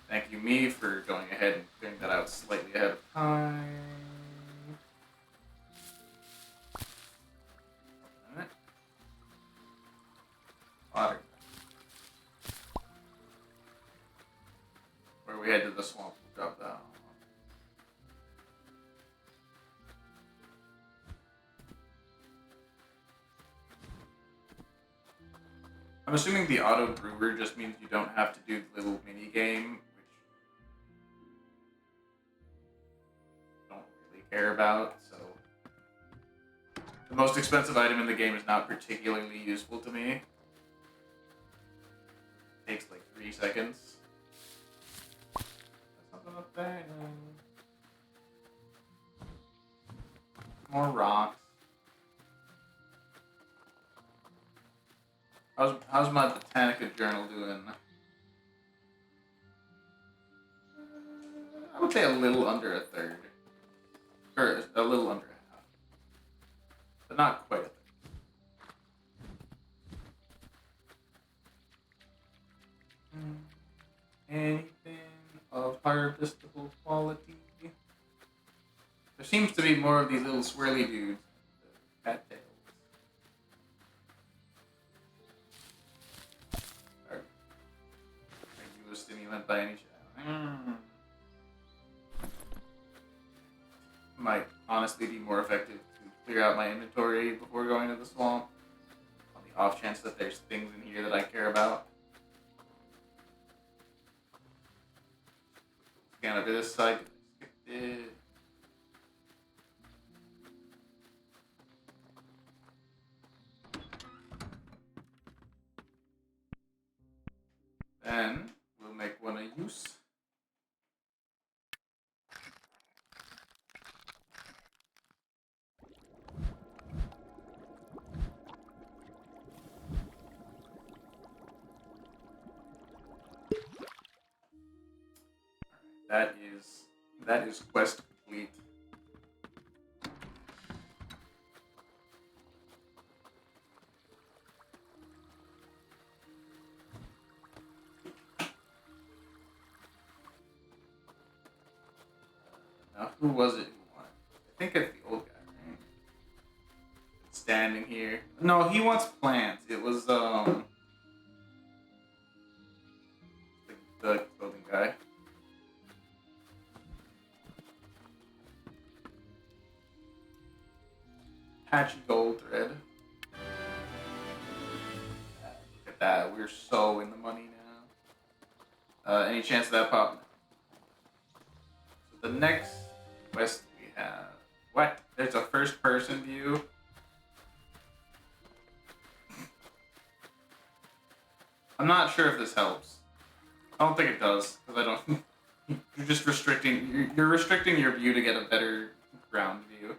Thank you, me, for going ahead and figuring that out slightly ahead of time. Water. Where we head to the swamp, we'll drop that off. I'm assuming the auto brewer just means you don't have to do the little mini game, which I don't really care about, so the most expensive item in the game is not particularly useful to me. It takes like 3 seconds. There's something up there. More rocks. How's my Botanica journal doing? I would say a little under a third. Or a little under half. But not quite a third. Anything of harvestable quality. There seems to be more of these little swirly dudes. Cattails. Are you a stimulant by any chance? Might honestly be more effective to clear out my inventory before going to the swamp. On the off chance that there's things in here that I care about. Scan over this side. Skip it. Then we'll make one a use. That is quest complete. Now, who was it who won? I think it's the old guy, right? Standing here. No, he wants plants. It was the clothing guy. Patchy gold thread. Look at that. We're so in the money now. Any chance of that popping? So the next quest we have. What? There's a first person view. I'm not sure if this helps. I don't think it does, because I don't. You're just restricting. You're restricting your view to get a better ground view.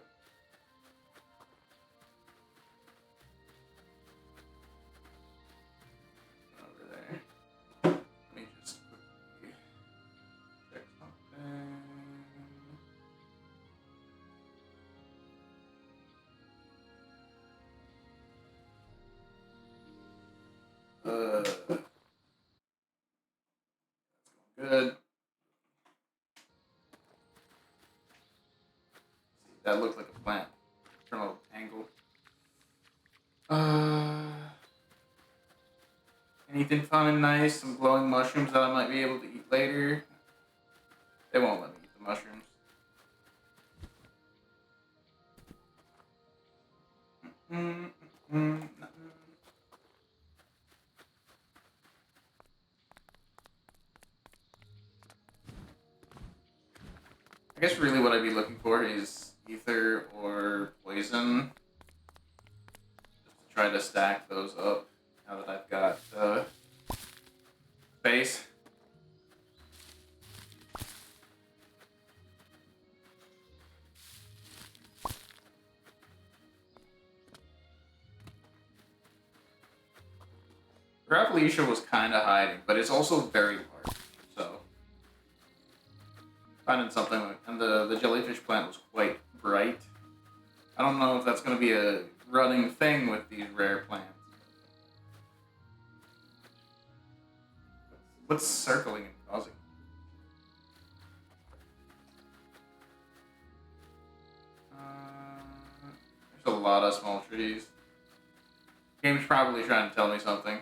Over there. Let me just quickly check something. That's going good. See, that looked like a plant from an angle. Anything fun and nice? Some glowing mushrooms that I might be able to eat later. They won't let me eat the mushrooms. I guess really what I'd be looking for is ether or poison. Just to try to stack those up now that I've got space. Grappleisha was kind of hiding, but it's also very large, so finding something like, and the jellyfish plant was quite bright. I don't know if that's going to be a running thing with these rare plants. What's circling and causing? There's a lot of small trees. Game's probably trying to tell me something.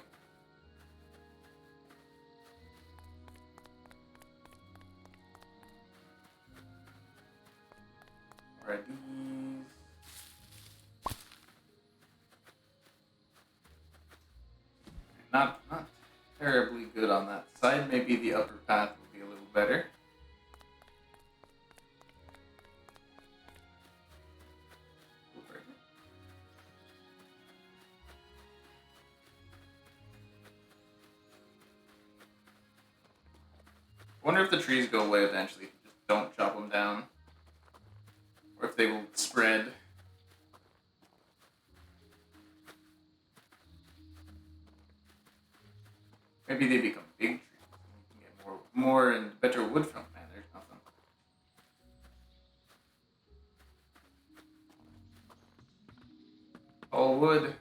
Alright, these. Not terribly good on that side. Maybe the upper path will be a little better. I wonder if the trees go away eventually if you just don't chop them down. Or if they will spread. Maybe they become big trees. And you can get more and better wood from them. Man, there's nothing. All wood.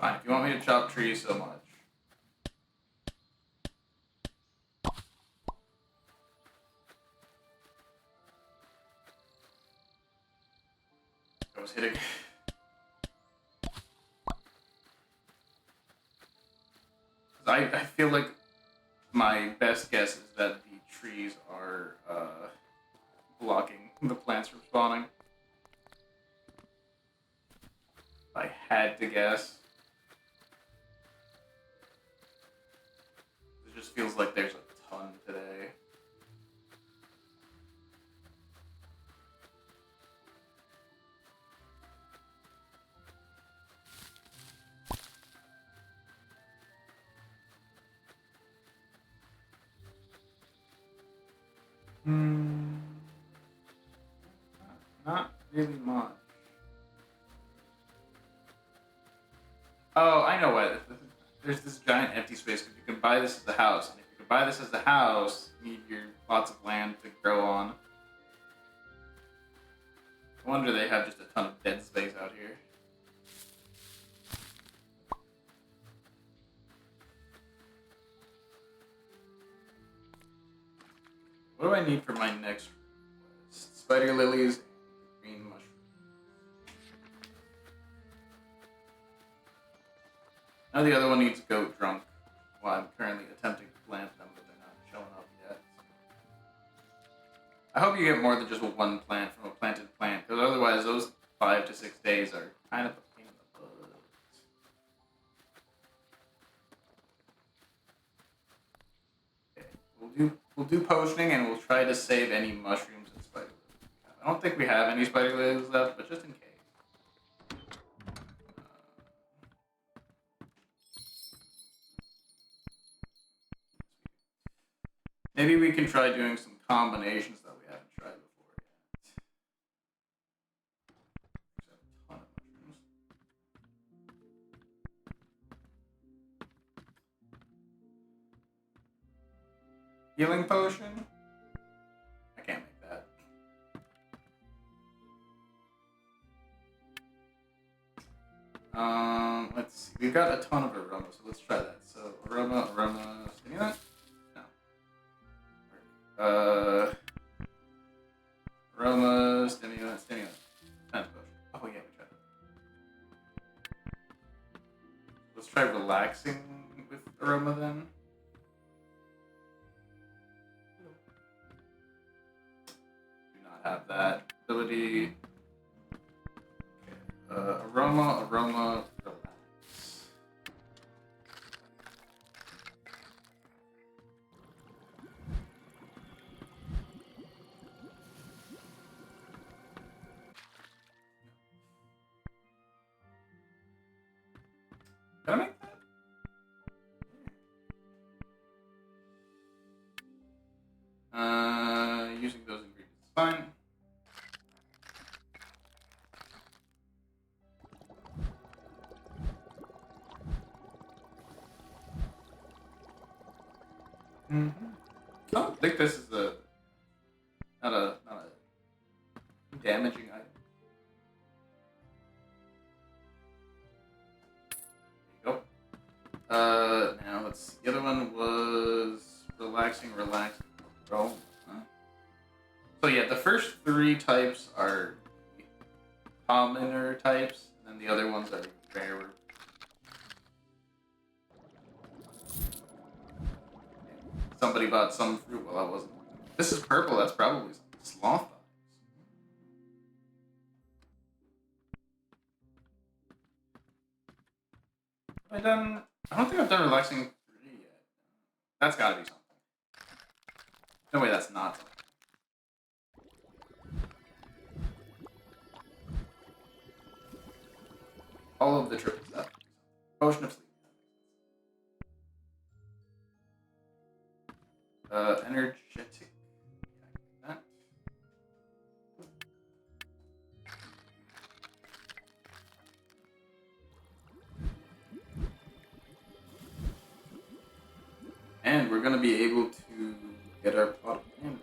Fine, if you want me to chop trees so much. I was hitting. I feel like my best guess is that the trees are blocking the plants from spawning. I had to guess. It just feels like there's a ton today. Not really much. Oh, I know what. There's this giant empty space. Because you can buy this as the house, and if you can buy this as the house, you need your lots of land to grow on. No wonder they have just a ton of dead space out here. What do I need for my next quest? Spider lilies and green mushrooms. Now the other one needs goat drunk. While I'm currently attempting to plant them, but they're not showing up yet. I hope you get more than just one plant from a planted plant, because otherwise those 5 to 6 days are kind of a pain in the butt. Okay, we'll do potioning and we'll try to save any mushrooms and spider lilies we have. I don't think we have any spider lilies left, but just in case. Maybe we can try doing some combinations that we haven't tried before yet. There's a ton of mushrooms. Healing potion? I can't make that. Let's see. We've got a ton of aroma, so let's try that. So aroma, stimulant? No. Aroma, stimulant. Sense potion. Oh yeah, we tried that. Let's try relaxing with aroma then. Do not have that ability. Okay. Aroma, relax. Did I make that? Using those ingredients is fine. I don't think this is not a damaging item. There you go. Now let's see. The other one was relaxing. Oh. So yeah, the first 3 types are commoner types, and then the other ones are rarer. Somebody bought some fruit while I wasn't. This is purple. That's probably sloth eyes. Have I done? I don't think I've done relaxing 3 yet. That's got to be something. No way, that's not something. All of the triple stuff. Potion of sleep. Energetic. That. And we're gonna be able to get our plot of land.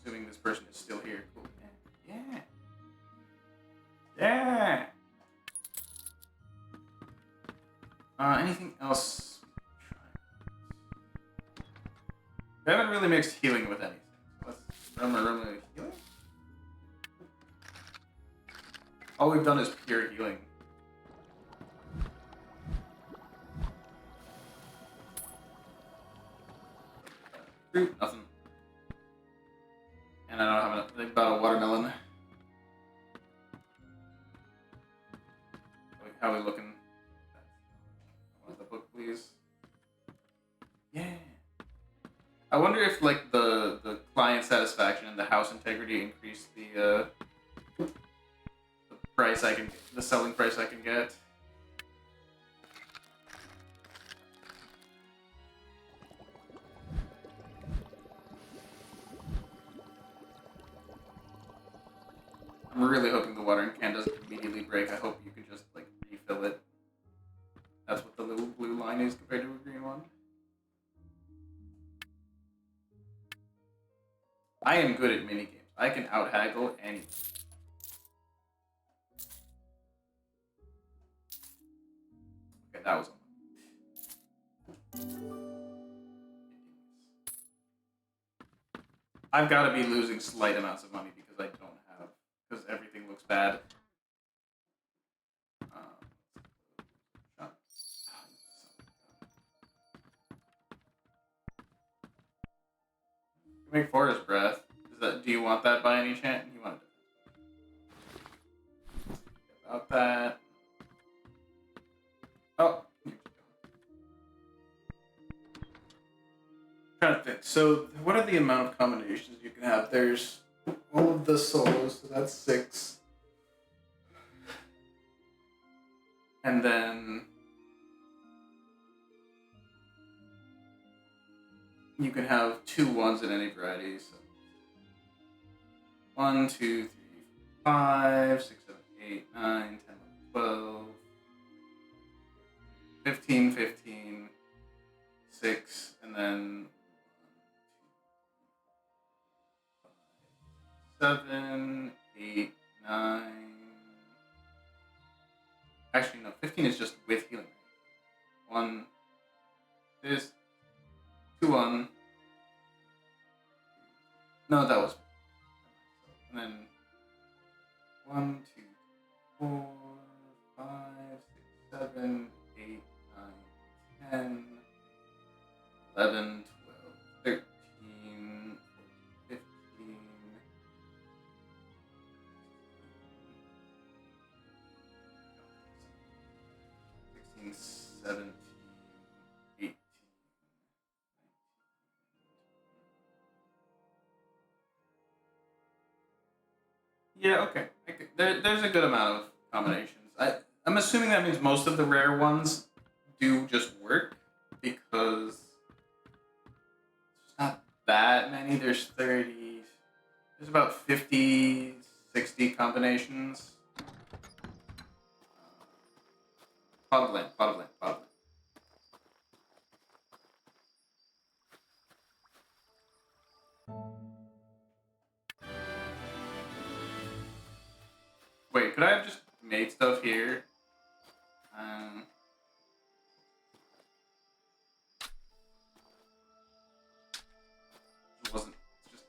Assuming this person is still here. Cool. Yeah. Yeah. really mixed healing with anything. So let's remember healing. All we've done is pure healing. Fruit, nothing. And I don't have anything about a watermelon. How are we looking? I want the book, please. Yeah. I wonder if like the client satisfaction and the house integrity increase the price I can, the selling price I can get. I'm really hoping the watering can doesn't immediately break. I hope you can just like refill it. That's what the little blue line is compared to a green one. I am good at minigames. I can out-haggle anything. Okay, that was I've got to be losing slight amounts of money because I don't have, because everything looks bad. Make forest breath. Is that? Do you want that by any chance? You want it? About that. Oh. Trying to think. So, what are the amount of combinations you can have? There's all of the solos, so that's 6. And then you can have 2 1s in any variety. So 1, 2, 3, 5, 6, 7, 8, 9, 10, 12, 15, 15, 6, and then 7, 8, 9. Actually, no, 15 is just with healing. 1, this, 2, 1. No, that was. And then 1, 2, 4, 5, 6, 7, 8, 9, 10, 11, 12, 13, 15, 16, 17, 18. Yeah, okay. There's a good amount of combinations. I'm assuming that means most of the rare ones do just work because there's not that many. There's 30. There's about 50, 60 combinations. Pot of land, pot of land, pot of land. Wait, could I have just made stuff here? It wasn't. It's just.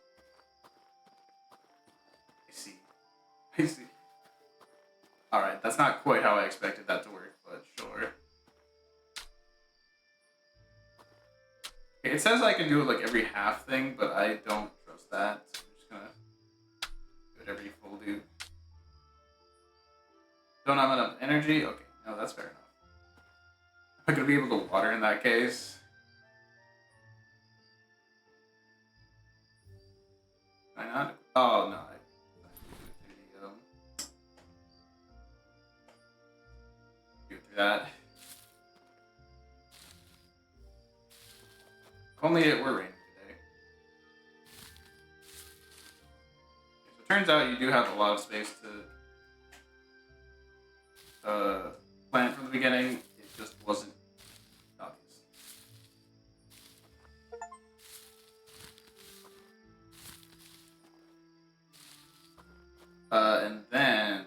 I see. I see. Alright, that's not quite how I expected that to work, but sure. Okay, it says I can do it like every half thing, but I don't trust that. So I'm just gonna do it every full do. Don't have enough energy? Okay, no, that's fair enough. Am I gonna be able to water in that case? Can I not? Oh, no. Do it through that. If only it were raining today. Okay, so it turns out you do have a lot of space to plant from the beginning. It just wasn't obvious. And then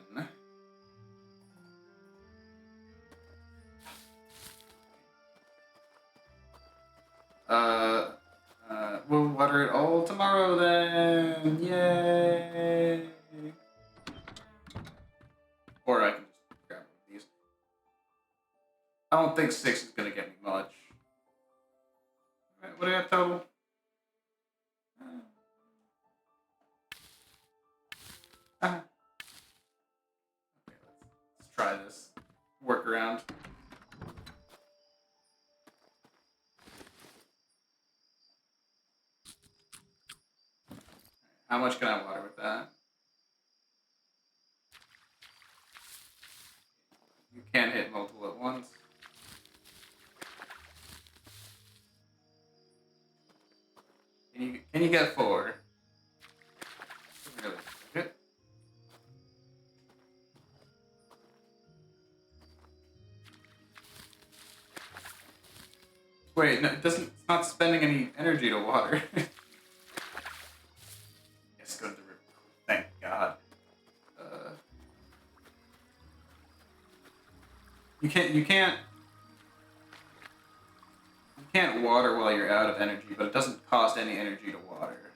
we'll water grow then. Yay! Or I can just grab one of these. I don't think 6 is gonna get me much. What do I have total? Okay, let's try this workaround. How much can I water with that? You can't hit multiple at once. Can you get 4? Really? Okay. Wait, no, it doesn't. It's not spending any energy to water. Yes, go to the river. Thank God. You can't. You can't. You can't water while you're out of energy, but it doesn't cost any energy to water.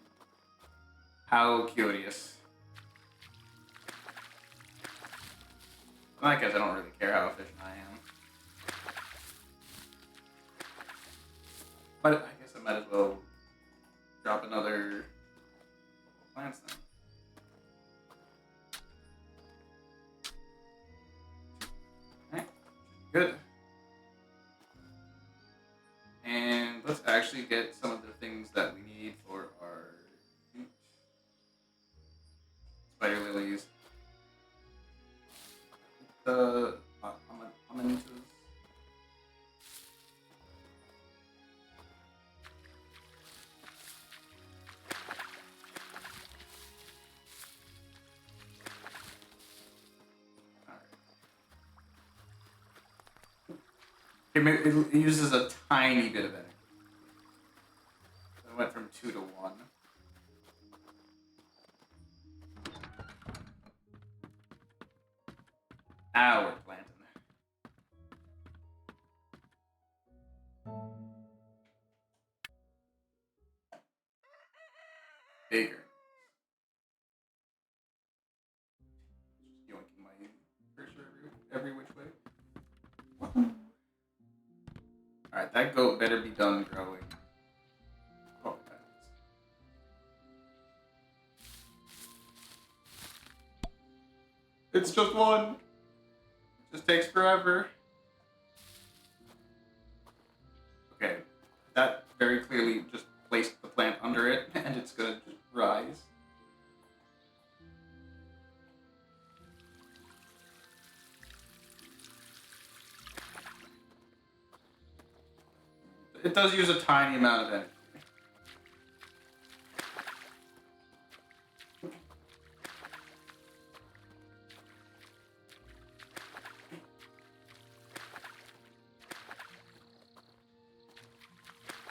How curious. In that case, I don't really care how efficient I am. But I guess I might as well drop another plants then. Okay, good. And let's actually get some of the things that we need for our spider lilies. The amantas. It uses a tiny bit of energy. So it went from 2 to 1. Now we're planting. Bigger. Just yoinking my cursor every which way. Alright, that goat better be done growing. Oh, it's just 1. It just takes forever. Okay, that very clearly just placed the plant under it, and it's gonna just rise. It does use a tiny amount of energy.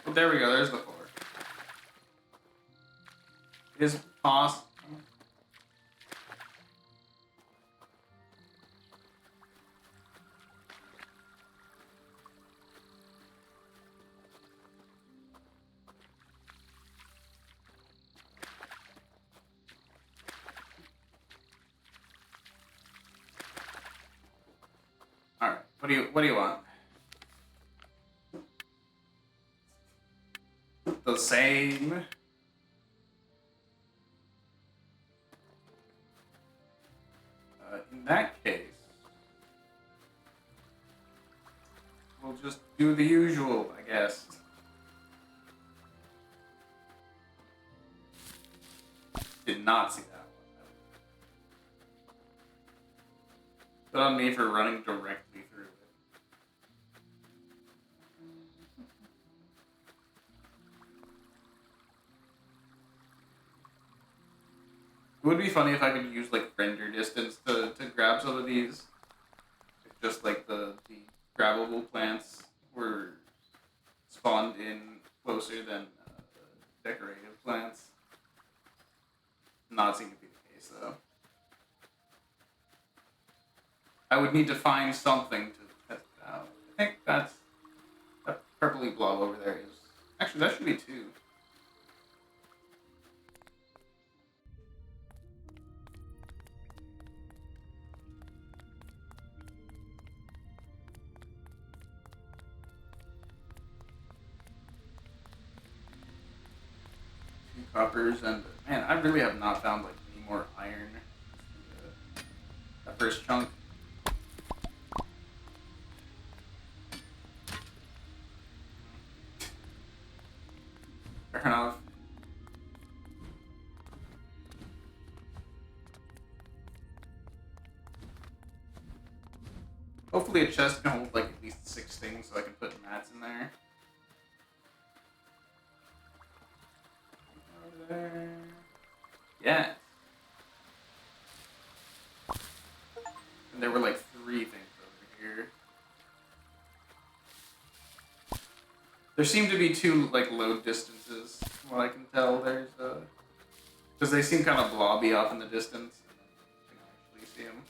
Well, there we go. There's the 4. Is possible. All right. What do you want? The same. In that case, we'll just do the usual, I guess. Did not see that one. Good on me for running directly through it. It would be funny if I could use like render distance to grab some of these. If just like the grabbable plants were spawned in closer than decorative plants. Not seem to be the case though. I would need to find something to test it out. I think that purpley blob over there is actually that should be 2. coppers, and man, I really have not found like any more iron. That first chunk. Fair enough. Hopefully a chest can hold like at least 6 things so I can put mats in there. Over there. Yeah. And there were like 3 things over here. There seem to be 2 like load distances, from what I can tell. There's because they seem kind of blobby off in the distance. I can actually see them.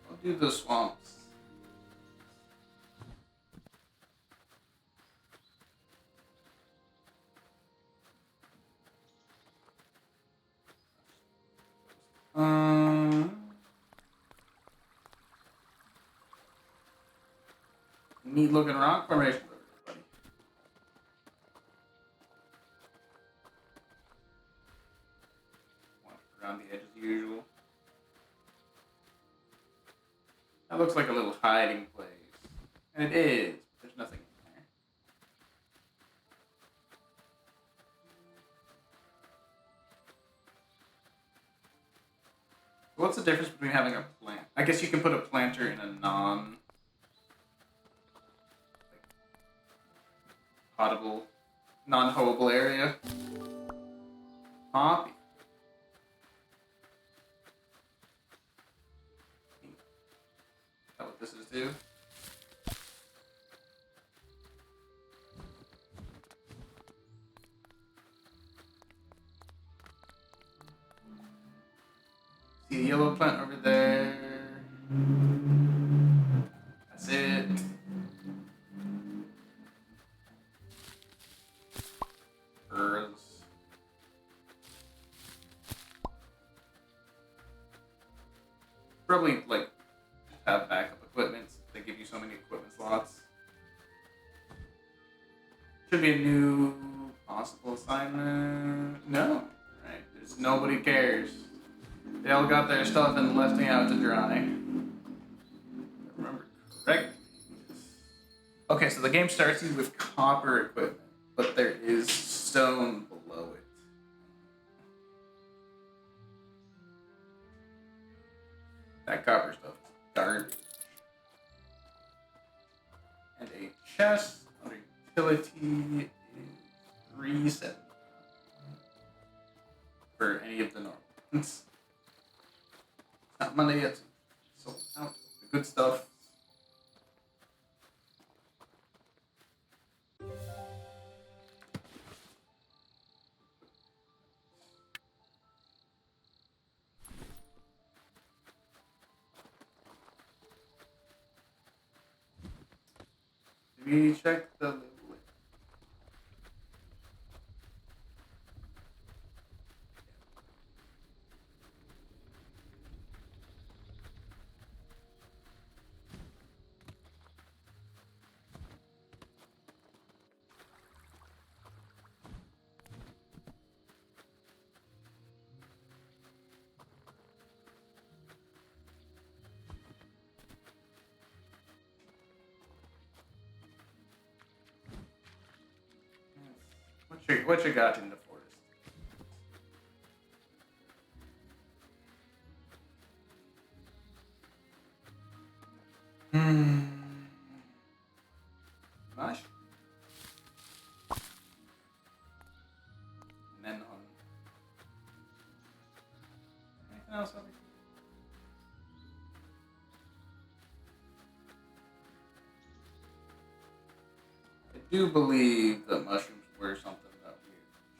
I'll do the swamps. Neat looking rock formation over there, buddy. Walk around the edge as usual. That looks like a little hiding place. And it is. There's nothing in there. What's the difference between having a plant? I guess you can put a planter in a potable, non-hoeable area. Poppy. Is that what this is too? See the yellow plant over there. That's it. Pearls. Probably like have backup equipment. They give you so many equipment slots. Should be a new possible assignment. No. Right. There's nobody cares. They all got their stuff and left me out to dry. If I remember correctly. Okay, so the game starts you with copper equipment, but there is stone below it. That copper stuff is garbage. And a chest under utility is 370 for any of the normal ones. Not Monday yet. Sold out the good stuff. Did we check the list? What you got in the forest? Mush. And then anything else over here? I do believe that mushrooms were something that we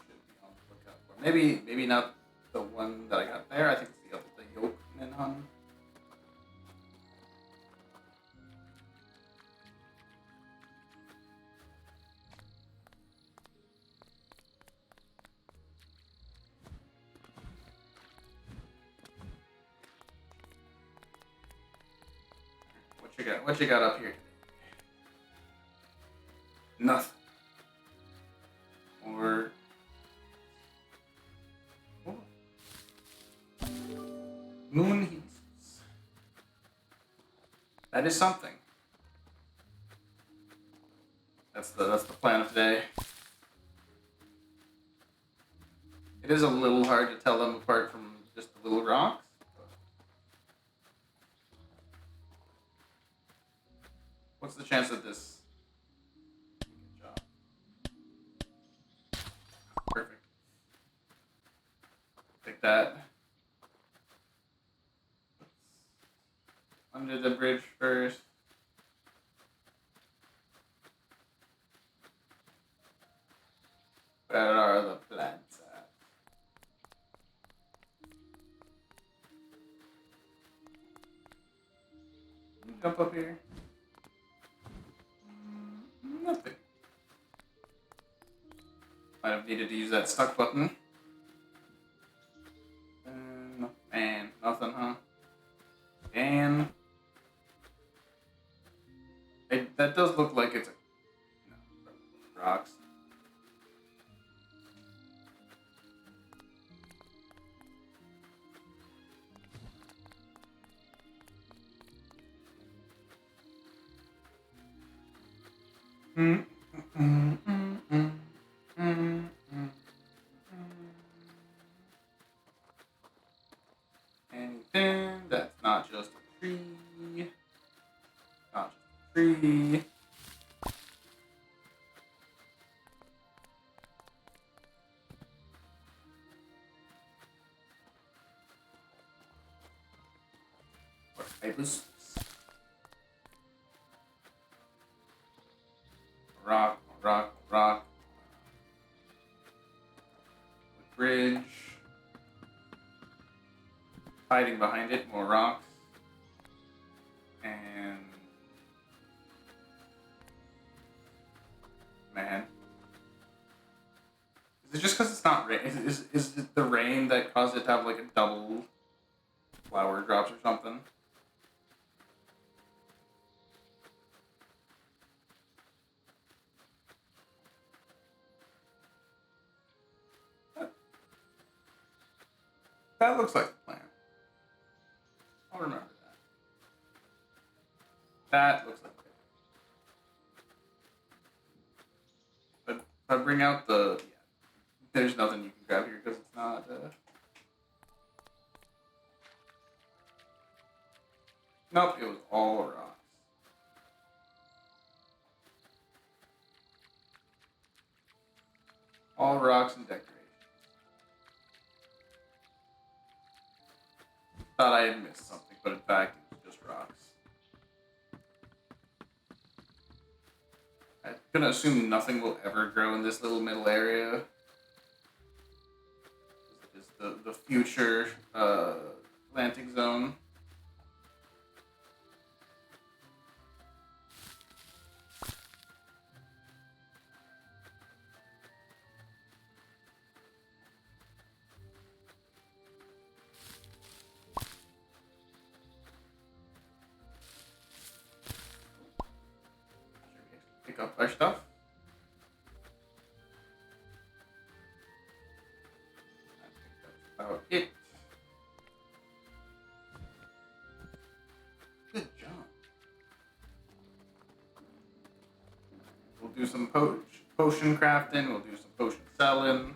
should be on the lookout for. Maybe not the one that I got there. I think it's the yolk Minhun. What you got? What you got up here? Nothing. Or moon heaps. That is something. That's the plan of today. It is a little hard to tell them apart from just the little rocks. What's the chance that this? Good job. Perfect. Take that. Under the bridge first. Where are the plants at? Jump up here. Nothing. Might have needed to use that stuck button. And nothing, huh? And that does look like it's rocks. Anything that's not just a tree. Not just a tree. Or papers. Rock, rock, rock. The bridge. Hiding behind it, more rocks. And man. Is it just because it's not rain? Is it the rain that caused it to have like a double flower drops or something? That looks like the plan. I'll remember that. That looks like it. But if I bring out the... Yeah, there's nothing you can grab here because it's not... Nope, it was all rocks. All rocks and decorations. Thought I had missed something, but in fact, it was just rocks. I'm gonna assume nothing will ever grow in this little middle area. This is the future planting zone. Pick up our stuff. I think that's about it. Good job. We'll do some potion crafting. We'll do some potion selling.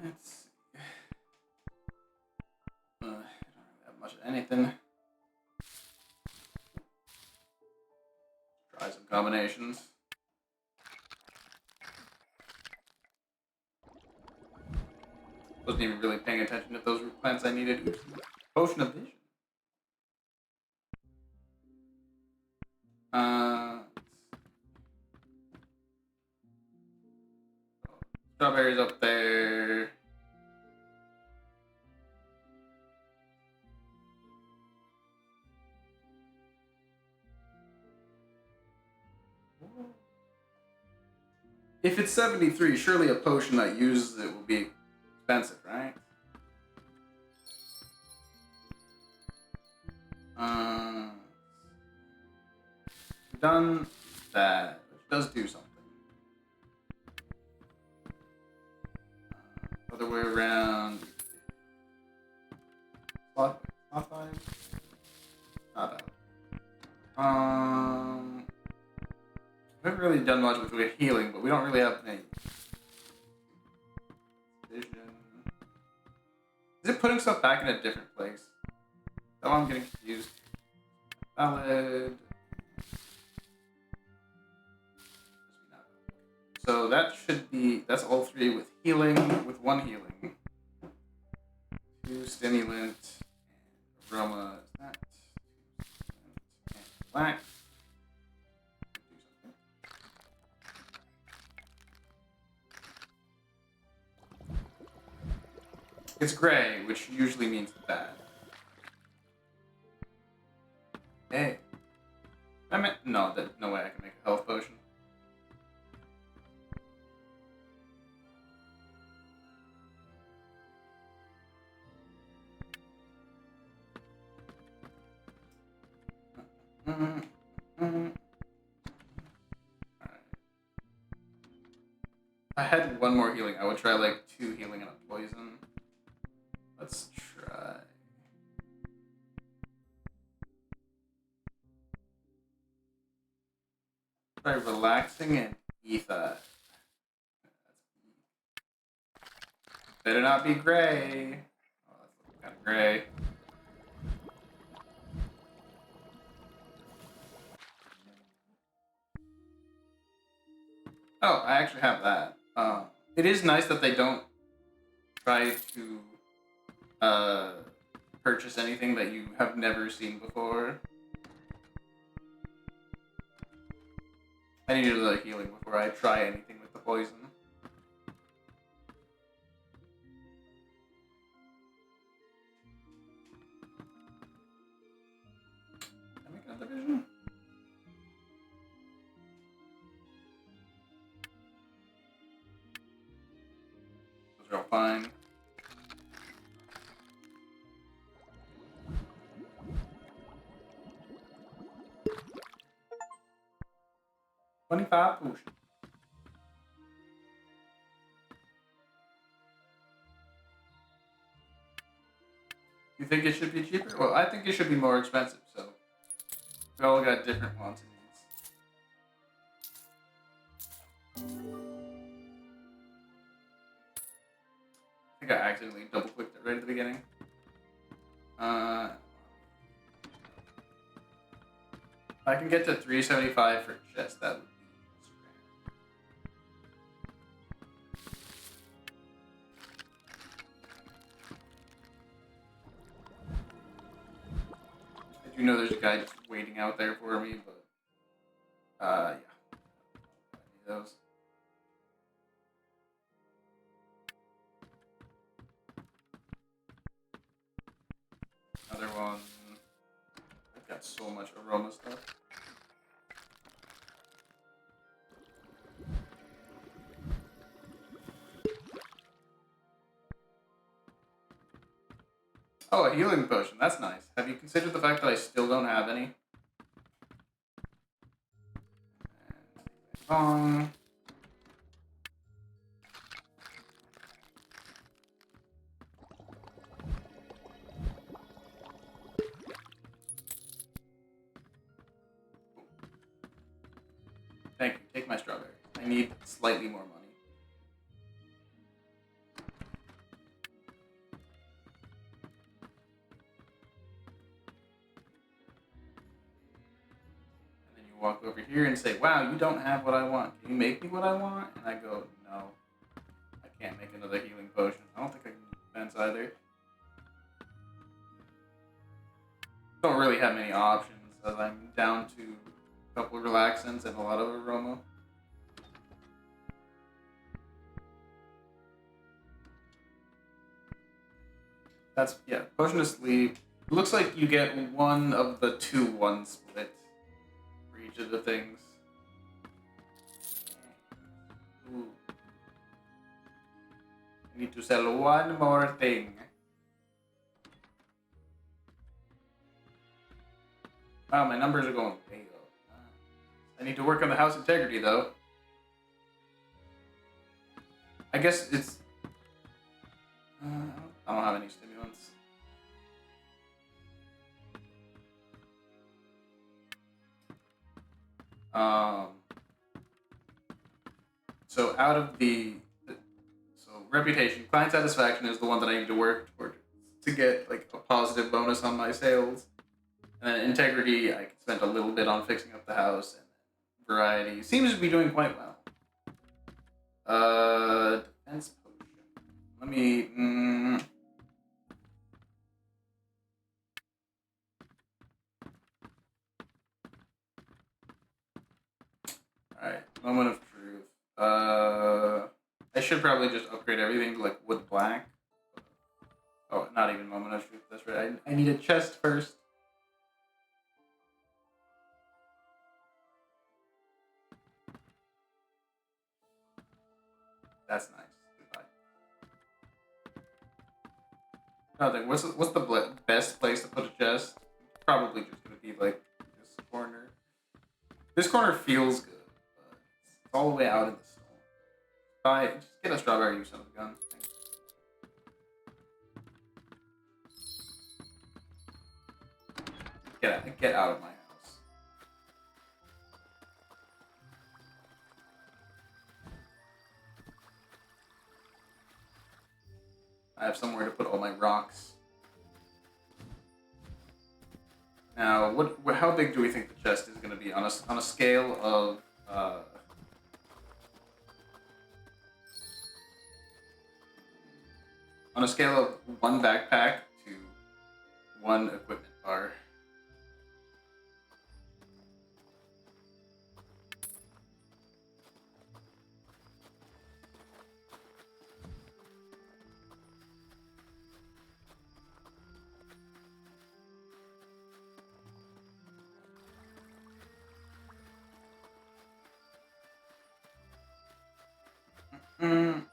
Let's see. I don't have much of anything. Try some combinations. Wasn't even really paying attention to those plants I needed. Oops. Potion of vision. strawberries up there. If it's 73, surely a potion that uses it will be expensive, right? Done that, which does do something. Other way around. Slot 5? Not out. We haven't really done much with healing, but we don't really have any. Vision. Is it putting stuff back in a different place? That's why I'm getting confused. Valid. So that should be, that's all three with healing, with one healing. 2 stimulant, and aroma is that. And black. It's gray, which usually means bad. Hey. I meant, no, no way I can make a health potion. Alright. If I had one more healing, I would try like 2 healing and a poison. Let's try. Try relaxing and ether. Better not be gray. Oh, that's looking kind of gray. Oh, I actually have that. It is nice that they don't try to purchase anything that you have never seen before. I need a little healing before I try anything with the poison. Can I make another vision? Those are all fine. $25 potion. You think it should be cheaper? Well, I think it should be more expensive, so we all got different wants and needs. I think I accidentally double-clicked it right at the beginning. If I can get to 375 for chest, that would be I do know there's a guy just waiting out there for me, but yeah. Those. Another one. I've got so much aroma stuff. Oh, a healing potion. That's nice. Have you considered the fact that I still don't have any? And thank you. Take my strawberry. I need slightly more money. And then you walk over here and say, wow, you don't have what I want. Can you make me what I want? And I go, no. I can't make another healing potion. I don't think I can defense either. Don't really have many options as I'm down to a couple of relaxants and a lot of aroma. That's yeah. Potion of sleep. It looks like you get one of the 2-1 split for each of the things. Ooh. I need to sell one more thing. Wow, my numbers are going way up. I need to work on the house integrity though. I guess it's. I don't have any stimulants. So out of so reputation, client satisfaction is the one that I need to work toward to get like a positive bonus on my sales. And then integrity, I spent a little bit on fixing up the house, and then variety seems to be doing quite well. Defense potion. Let me. Alright, moment of truth. I should probably just upgrade everything to like wood black. Oh, not even moment of truth. That's right. I need a chest first. That's nice. Goodbye. Nothing. What's the best place to put a chest? Probably just gonna be like this corner. This corner feels good, but it's all the way out in the snow. Bye. Just get a strawberry, you son of a gun. Get out of my house. I have somewhere to put all my rocks. Now, how big do we think the chest is going to be on a scale of on a scale of 1 backpack to 1 equipment bar? Mm,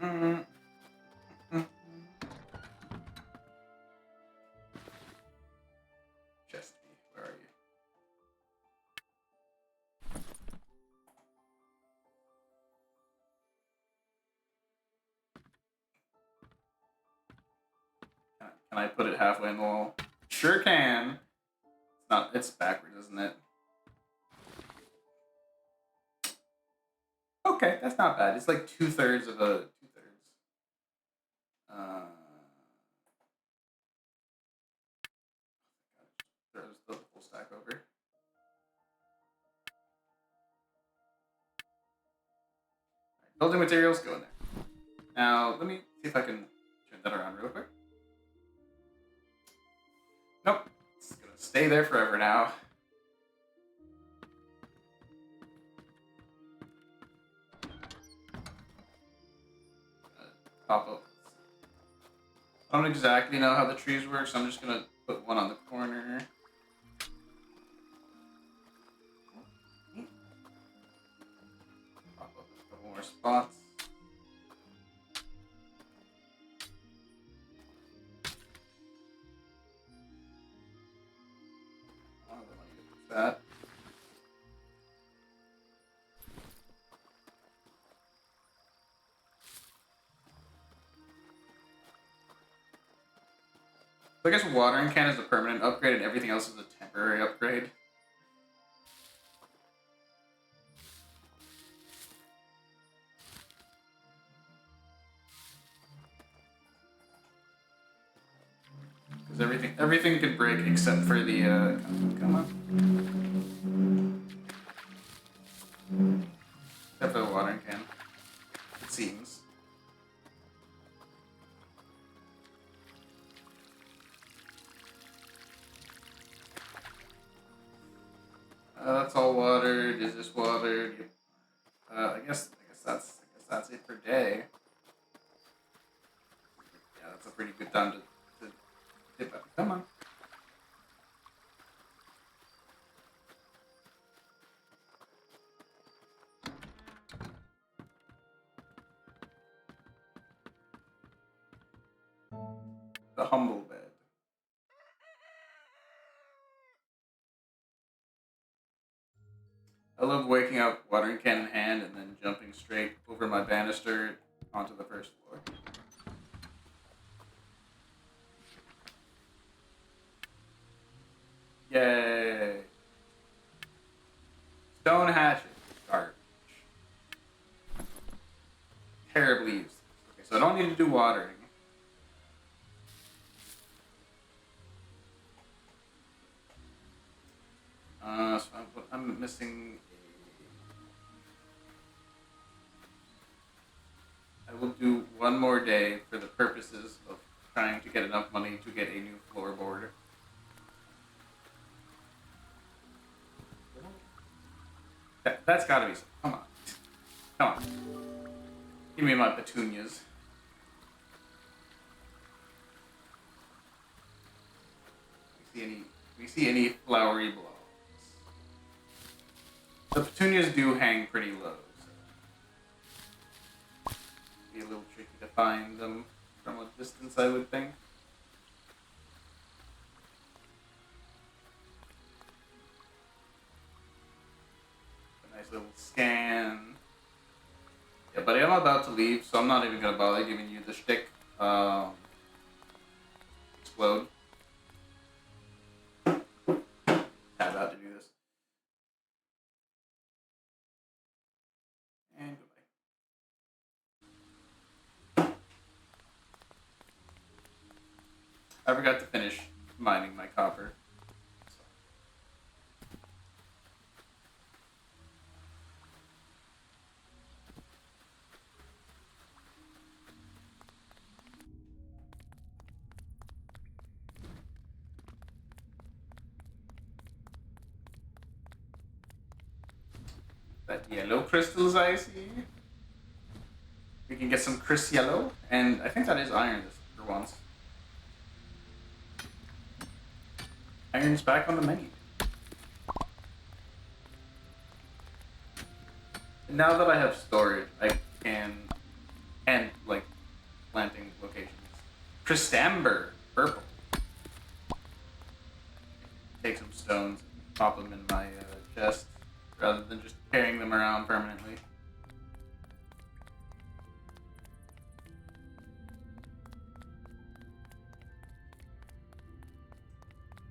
mm, mm. Chesty, where are you? Can I put it halfway in the wall? Sure can. It's not. It's backwards, isn't it? Okay, that's not bad. It's like 2/3 of a 2/3. Throws the full stack over. Building materials go in there. Now let me see if I can turn that around real quick. Nope, it's gonna stay there forever now. Pop up. I don't exactly know how the trees work, so I'm just gonna put one on the corner. Pop up a couple more spots. Oh, I want to get that. So I guess watering can is a permanent upgrade and everything else is a temporary upgrade. Because everything can break except for the come on. Except for the watering can. It seems. That's all watered. Is this watered? Yep. I guess that's it per day. Yeah, that's a pretty good time to Hey, puppy, come on. The humble bed. I love waking up, watering can in hand, and then jumping straight over my banister onto the first floor. Yay! Stone hatchet. Garbage. Terribly useless. Okay, so I don't need to do watering. So I'm missing. I will do one more day for the purposes of trying to get enough money to get a new floorboard. That's gotta be. Come on. Come on. Give me my petunias. We see any flowery blobs. The petunias do hang pretty low, so be a little tricky to find them from a distance, I would think. A nice little scan. Yeah, but I'm about to leave, so I'm not even gonna bother giving you the shtick. Explode. Tab out to do this. And goodbye. I forgot to finish mining my copper. That yellow crystals I see. We can get some Chris Yellow, and I think that is iron this for once. Iron's back on the menu. And now that I have storage, I can, and like planting locations. Cristamber, purple. Take some stones, pop them in my chest, rather than just carrying them around permanently.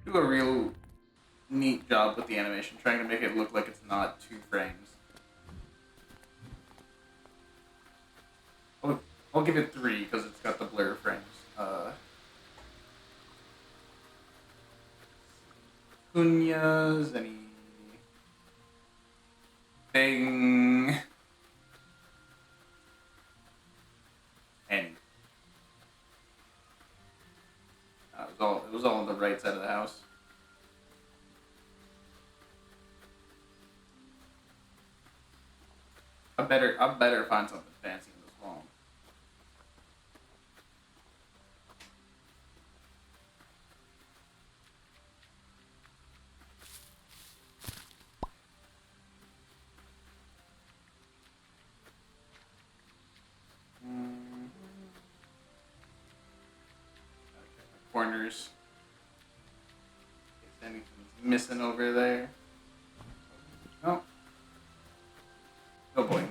Do a real neat job with the animation, trying to make it look like it's not 2 frames. I'll give it 3 because it's got the blur frames. Cunhas, anything. Any. It was all on the right side of the house. I better find something fancy in this swamp. Corners. If anything's missing over there. Oh. Oh boy. Don't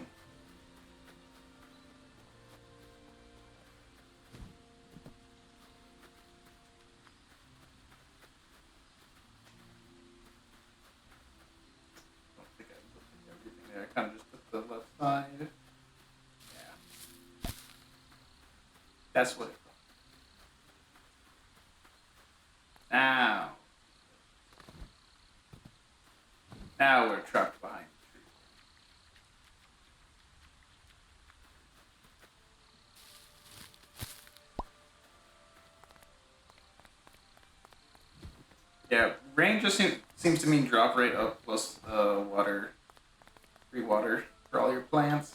think I put everything there. I kind of just put the left side. Yeah. That's what it was. Now. Now we're trapped behind the tree. Yeah, rain just seems to mean drop rate up plus water, free water for all your plants.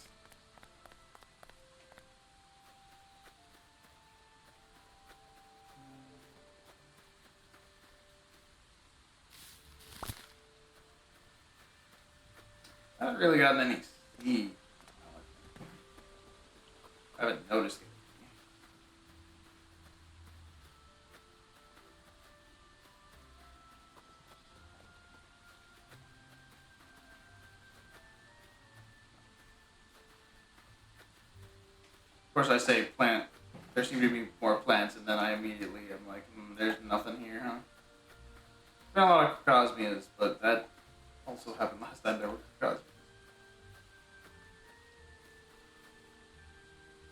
haven't really gotten any seeds. I haven't noticed it. Of course, I say plant. There seem to be more plants, and then I immediately am like, there's nothing here, huh? There are a lot of Cosmias, but that also happened last time there were Cosmias.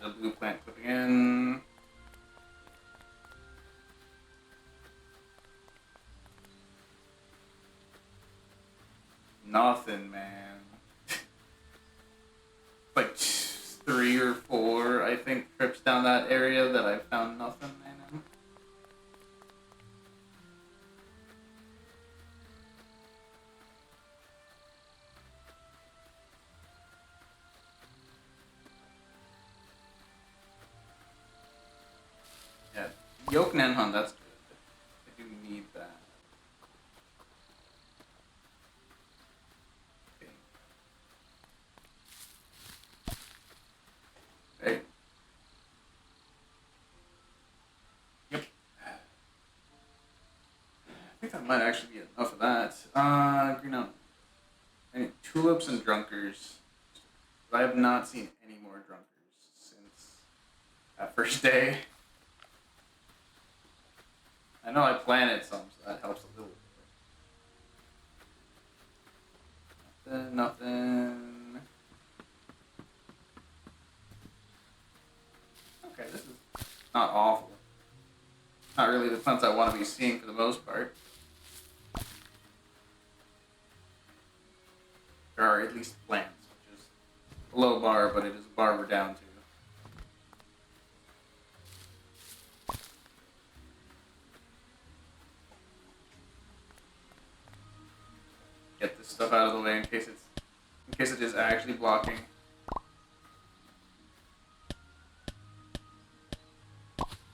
The blue plant clipping in. Nothing, man. Like 3 or 4, I think, trips down that area that I found nothing, man. Yeah, Yoke Nenhun, that's good. I do need that. Okay. Yep. I think that might actually be enough of that. Green out. I need tulips and drunkers. I have not seen any more drunkers since that first day. I know I planted some, so that helps a little bit. Nothing. Okay, this is not awful. Not really the plants I want to be seeing for the most part. There are at least plants, which is a low bar, but it is a bar we're down to. Get this stuff out of the way in case it is actually blocking.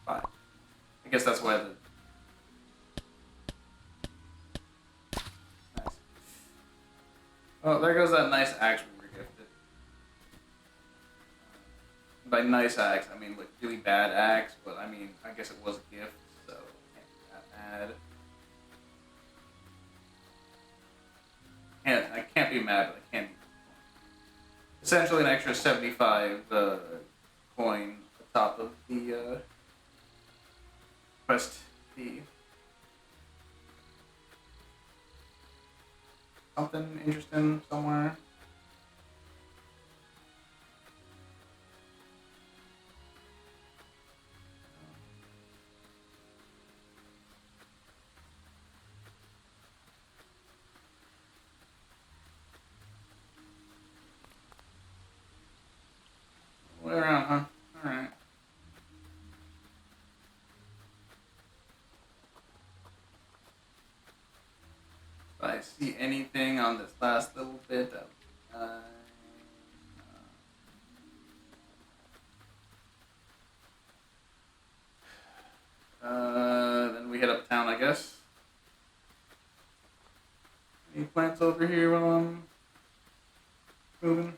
Fine. I guess that's why the nice. Oh, there goes that nice axe we were gifted. By nice axe, I mean like really bad axe, but I mean I guess it was a gift, so can't be that mad. I can't be mad, but I can be. Essentially, an extra 75 coin atop of the quest fee. Something interesting somewhere. Way around, huh? Alright. If I see anything on this last little bit, that would be nice. Then we head uptown, I guess. Any plants over here while I'm moving?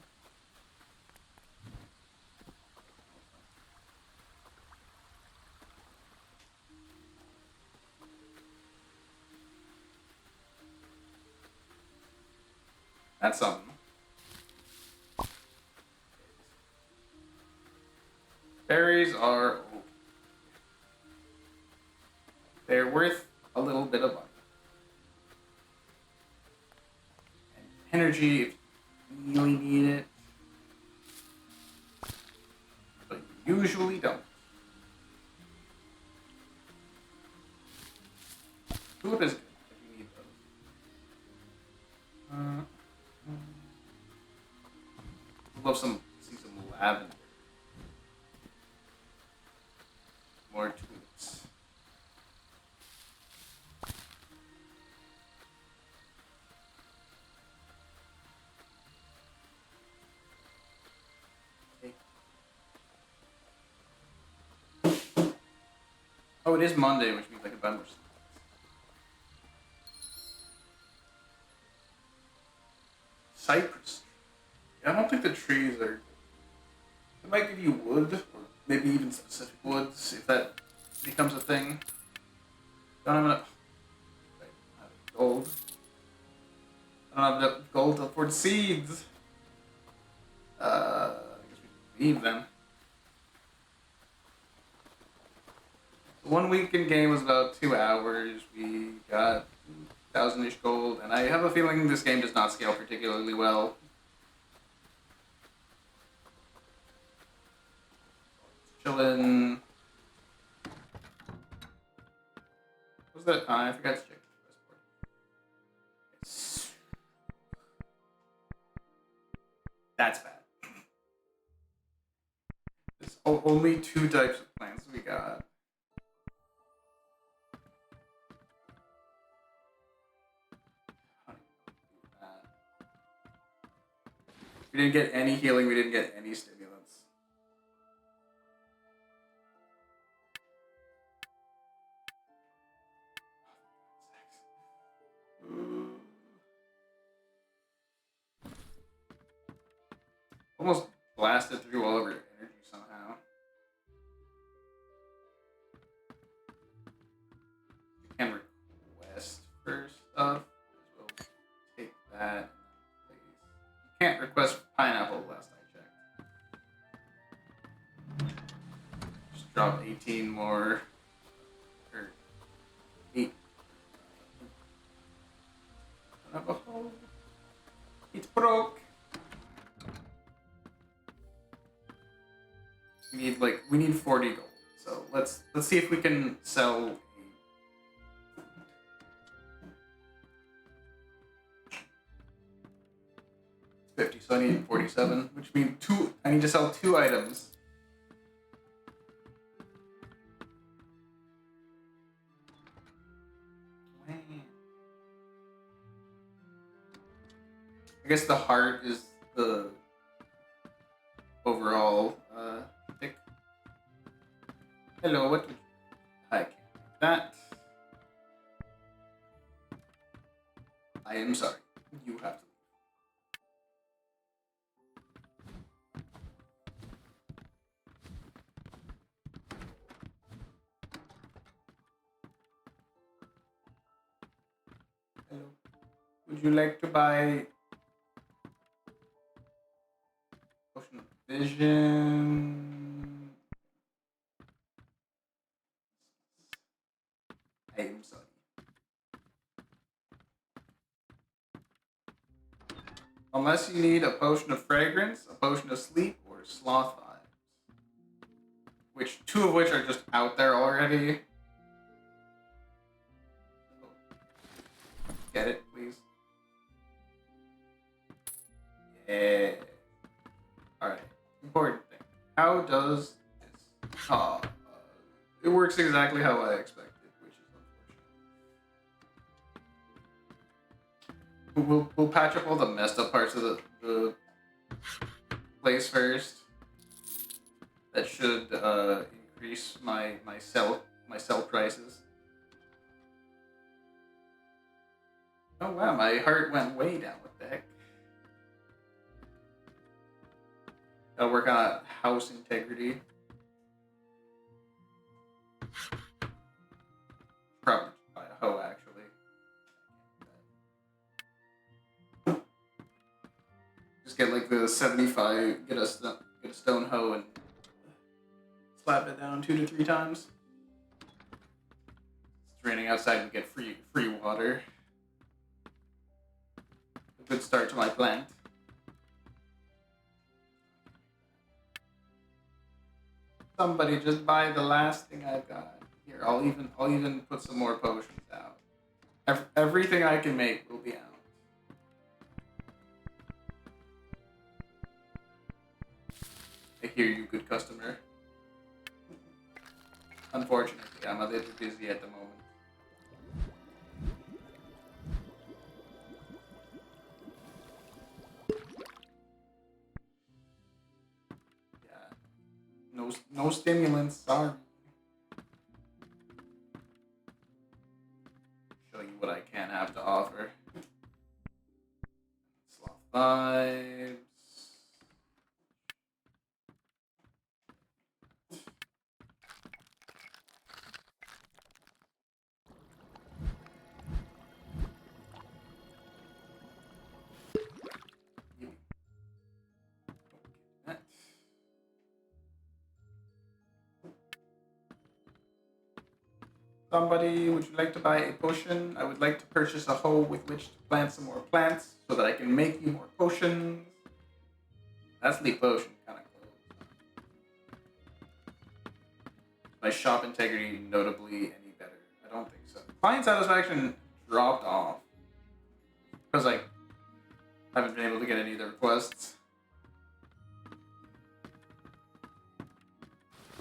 That's something. Berries are okay. They're worth a little bit of money. And energy if you really need it. But you usually don't. Food is good if you need those. Love see some lavender. More tulips. Okay. Oh, it is Monday, which means I can buy more. Cypress. I don't think the trees are. It might give you wood, or maybe even specific woods, if that becomes a thing. Don't have enough. Wait, I have gold. I don't have enough gold to afford seeds. I guess we can leave them. So 1 week in game was about 2 hours. We got 1,000-ish gold, and I have a feeling this game does not scale particularly well. Chillin'. What was that? I forgot to check the quest board. That's bad. There's only 2 types of plants we got. We didn't get any healing, we didn't get any stimulants. Almost blasted through all of our energy somehow. We can request for stuff. We'll take that. You can't request pineapple last I checked. Just drop 18 more. Or 8. I don't have a hole. It's broke. We need 40 gold. So let's see if we can sell 50. So I need 47, which means I need to sell 2 items. I guess the heart is the overall pick. Hello, what would I can't do that. I am sorry. You have to leave. Hello. Would you like to buy Potion of Vision? I am sorry. Unless you need a potion of fragrance, a potion of sleep, or sloth vibes. Which 2 of which are just out there already. Get it, please. Yeah. Alright. Important thing. How does this? It works exactly how I expected, which is unfortunate. We'll patch up all the messed up parts of the place first. That should increase my sell prices. Oh wow, my heart went way down. What the heck? Gotta work on house integrity. Probably buy a hoe actually. Just get like the 75. Get a stone hoe and slap it down 2 to 3 times. It's raining outside. We get free water. A good start to my plant. Somebody just buy the last thing I've got. Here, I'll even put some more potions out. Everything I can make will be out. I hear you, good customer. Unfortunately, I'm a little busy at the moment. Yeah. No stimulants, sorry. Show you what I can have to offer. Sloth vibes. Somebody, would you like to buy a potion? I would like to purchase a hoe with which to plant some more plants so that I can make you more potions. That's the potion kind of close. My shop integrity notably any better? I don't think so. Client satisfaction dropped off because I haven't been able to get any of the requests.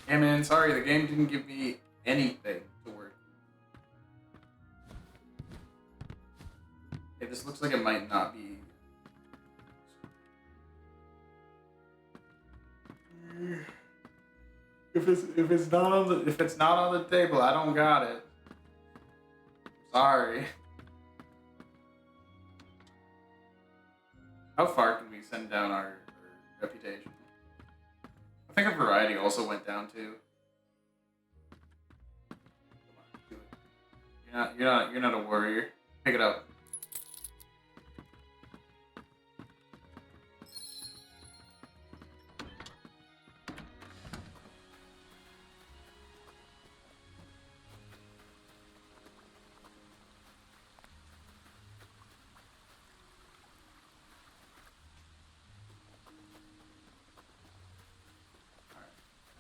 Hey man, sorry, the game didn't give me anything to work. Hey, this looks like it might not be. If it's not on the table, I don't got it. Sorry. How far can we send down our reputation? I think our variety also went down too. Come on, do it. You're not a warrior. Pick it up.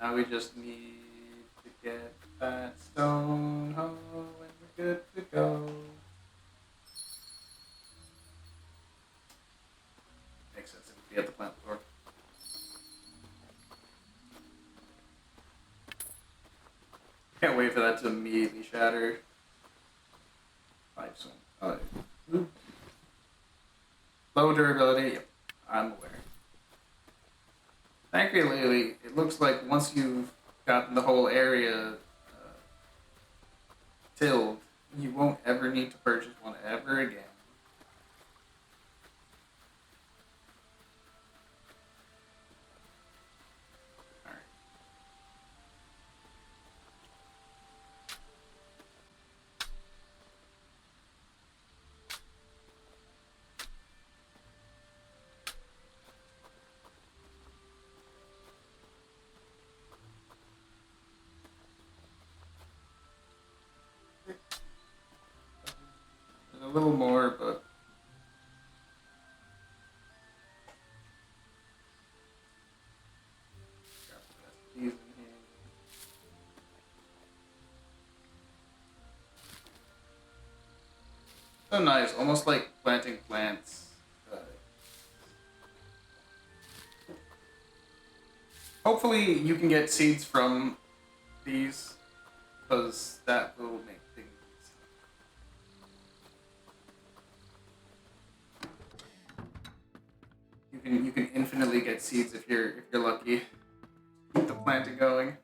Now we just need to get that stone hoe and we're good to go. Makes sense if we have to plant the door. Can't wait for that to immediately shatter. 5 stone. Low durability, yep, I'm aware. Thankfully, it looks like once you've gotten the whole area tilled, you won't ever need to purchase one ever again. Alright. There's a little more, but these in here. So nice, almost like planting plants. Hopefully you can get seeds from these, because that will make things. You can infinitely get seeds if you're lucky. Keep the planting going.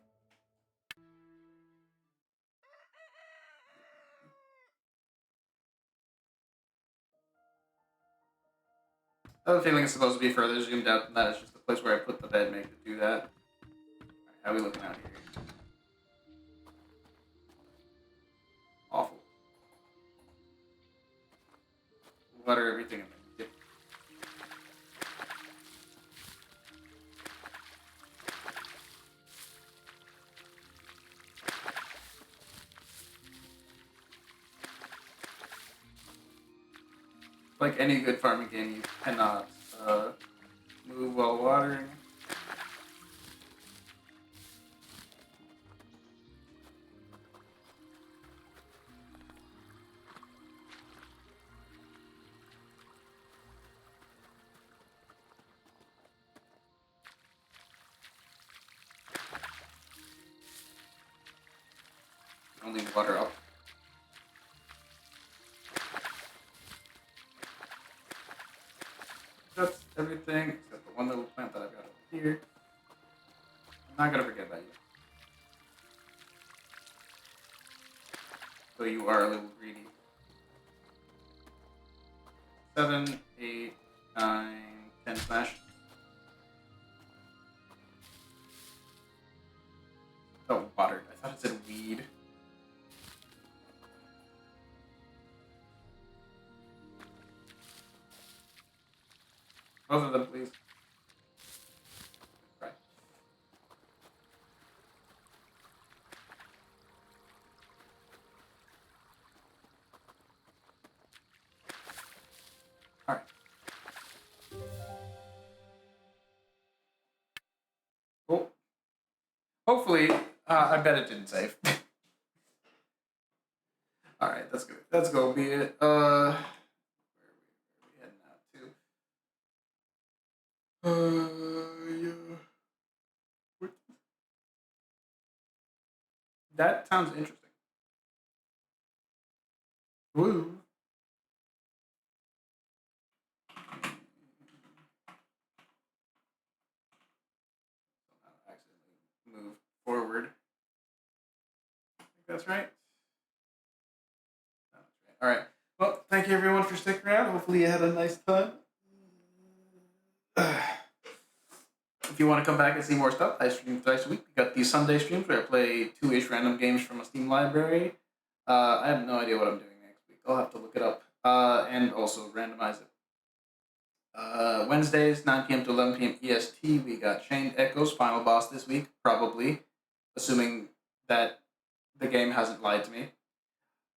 I have a feeling it's supposed to be further zoomed out than that. It's just the place where I put the bed make it do that. Right, how are we looking out here? Awful. Water everything in there. Yep. Like any good farming game, you cannot move while watering. Only water up. That's everything except the one little plant that I've got over here. I'm not gonna forget about you. So you are a little greedy. 7, 8, 9, 10 smash. Oh, water. I thought it said weed. Both of them, please. Right. All right. Cool. Hopefully, I bet it didn't save. All right, that's good. That's gonna be it. Where are we heading out to? Yeah. That sounds interesting. Woo. Accidentally move forward. I think that's right. No, that's right. All right. Well, thank you everyone for sticking around. Hopefully you had a nice time. If you want to come back and see more stuff, I stream twice a week. We got these Sunday streams where I play two-ish random games from a Steam library. I have no idea what I'm doing next week. I'll have to look it up. And also randomize it. Wednesdays, 9 p.m. to 11 p.m. EST, we got Chained Echoes, final boss this week, probably, assuming that the game hasn't lied to me.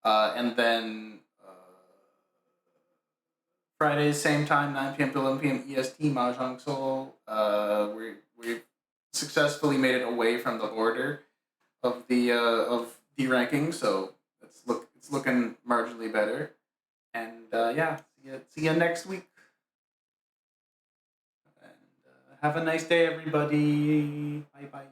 And then Fridays, same time, 9 p.m. to 11 p.m. EST, Mahjong Soul. We've successfully made it away from the order of the ranking, so it's looking marginally better. And yeah, see ya next week. And have a nice day, everybody. Bye bye.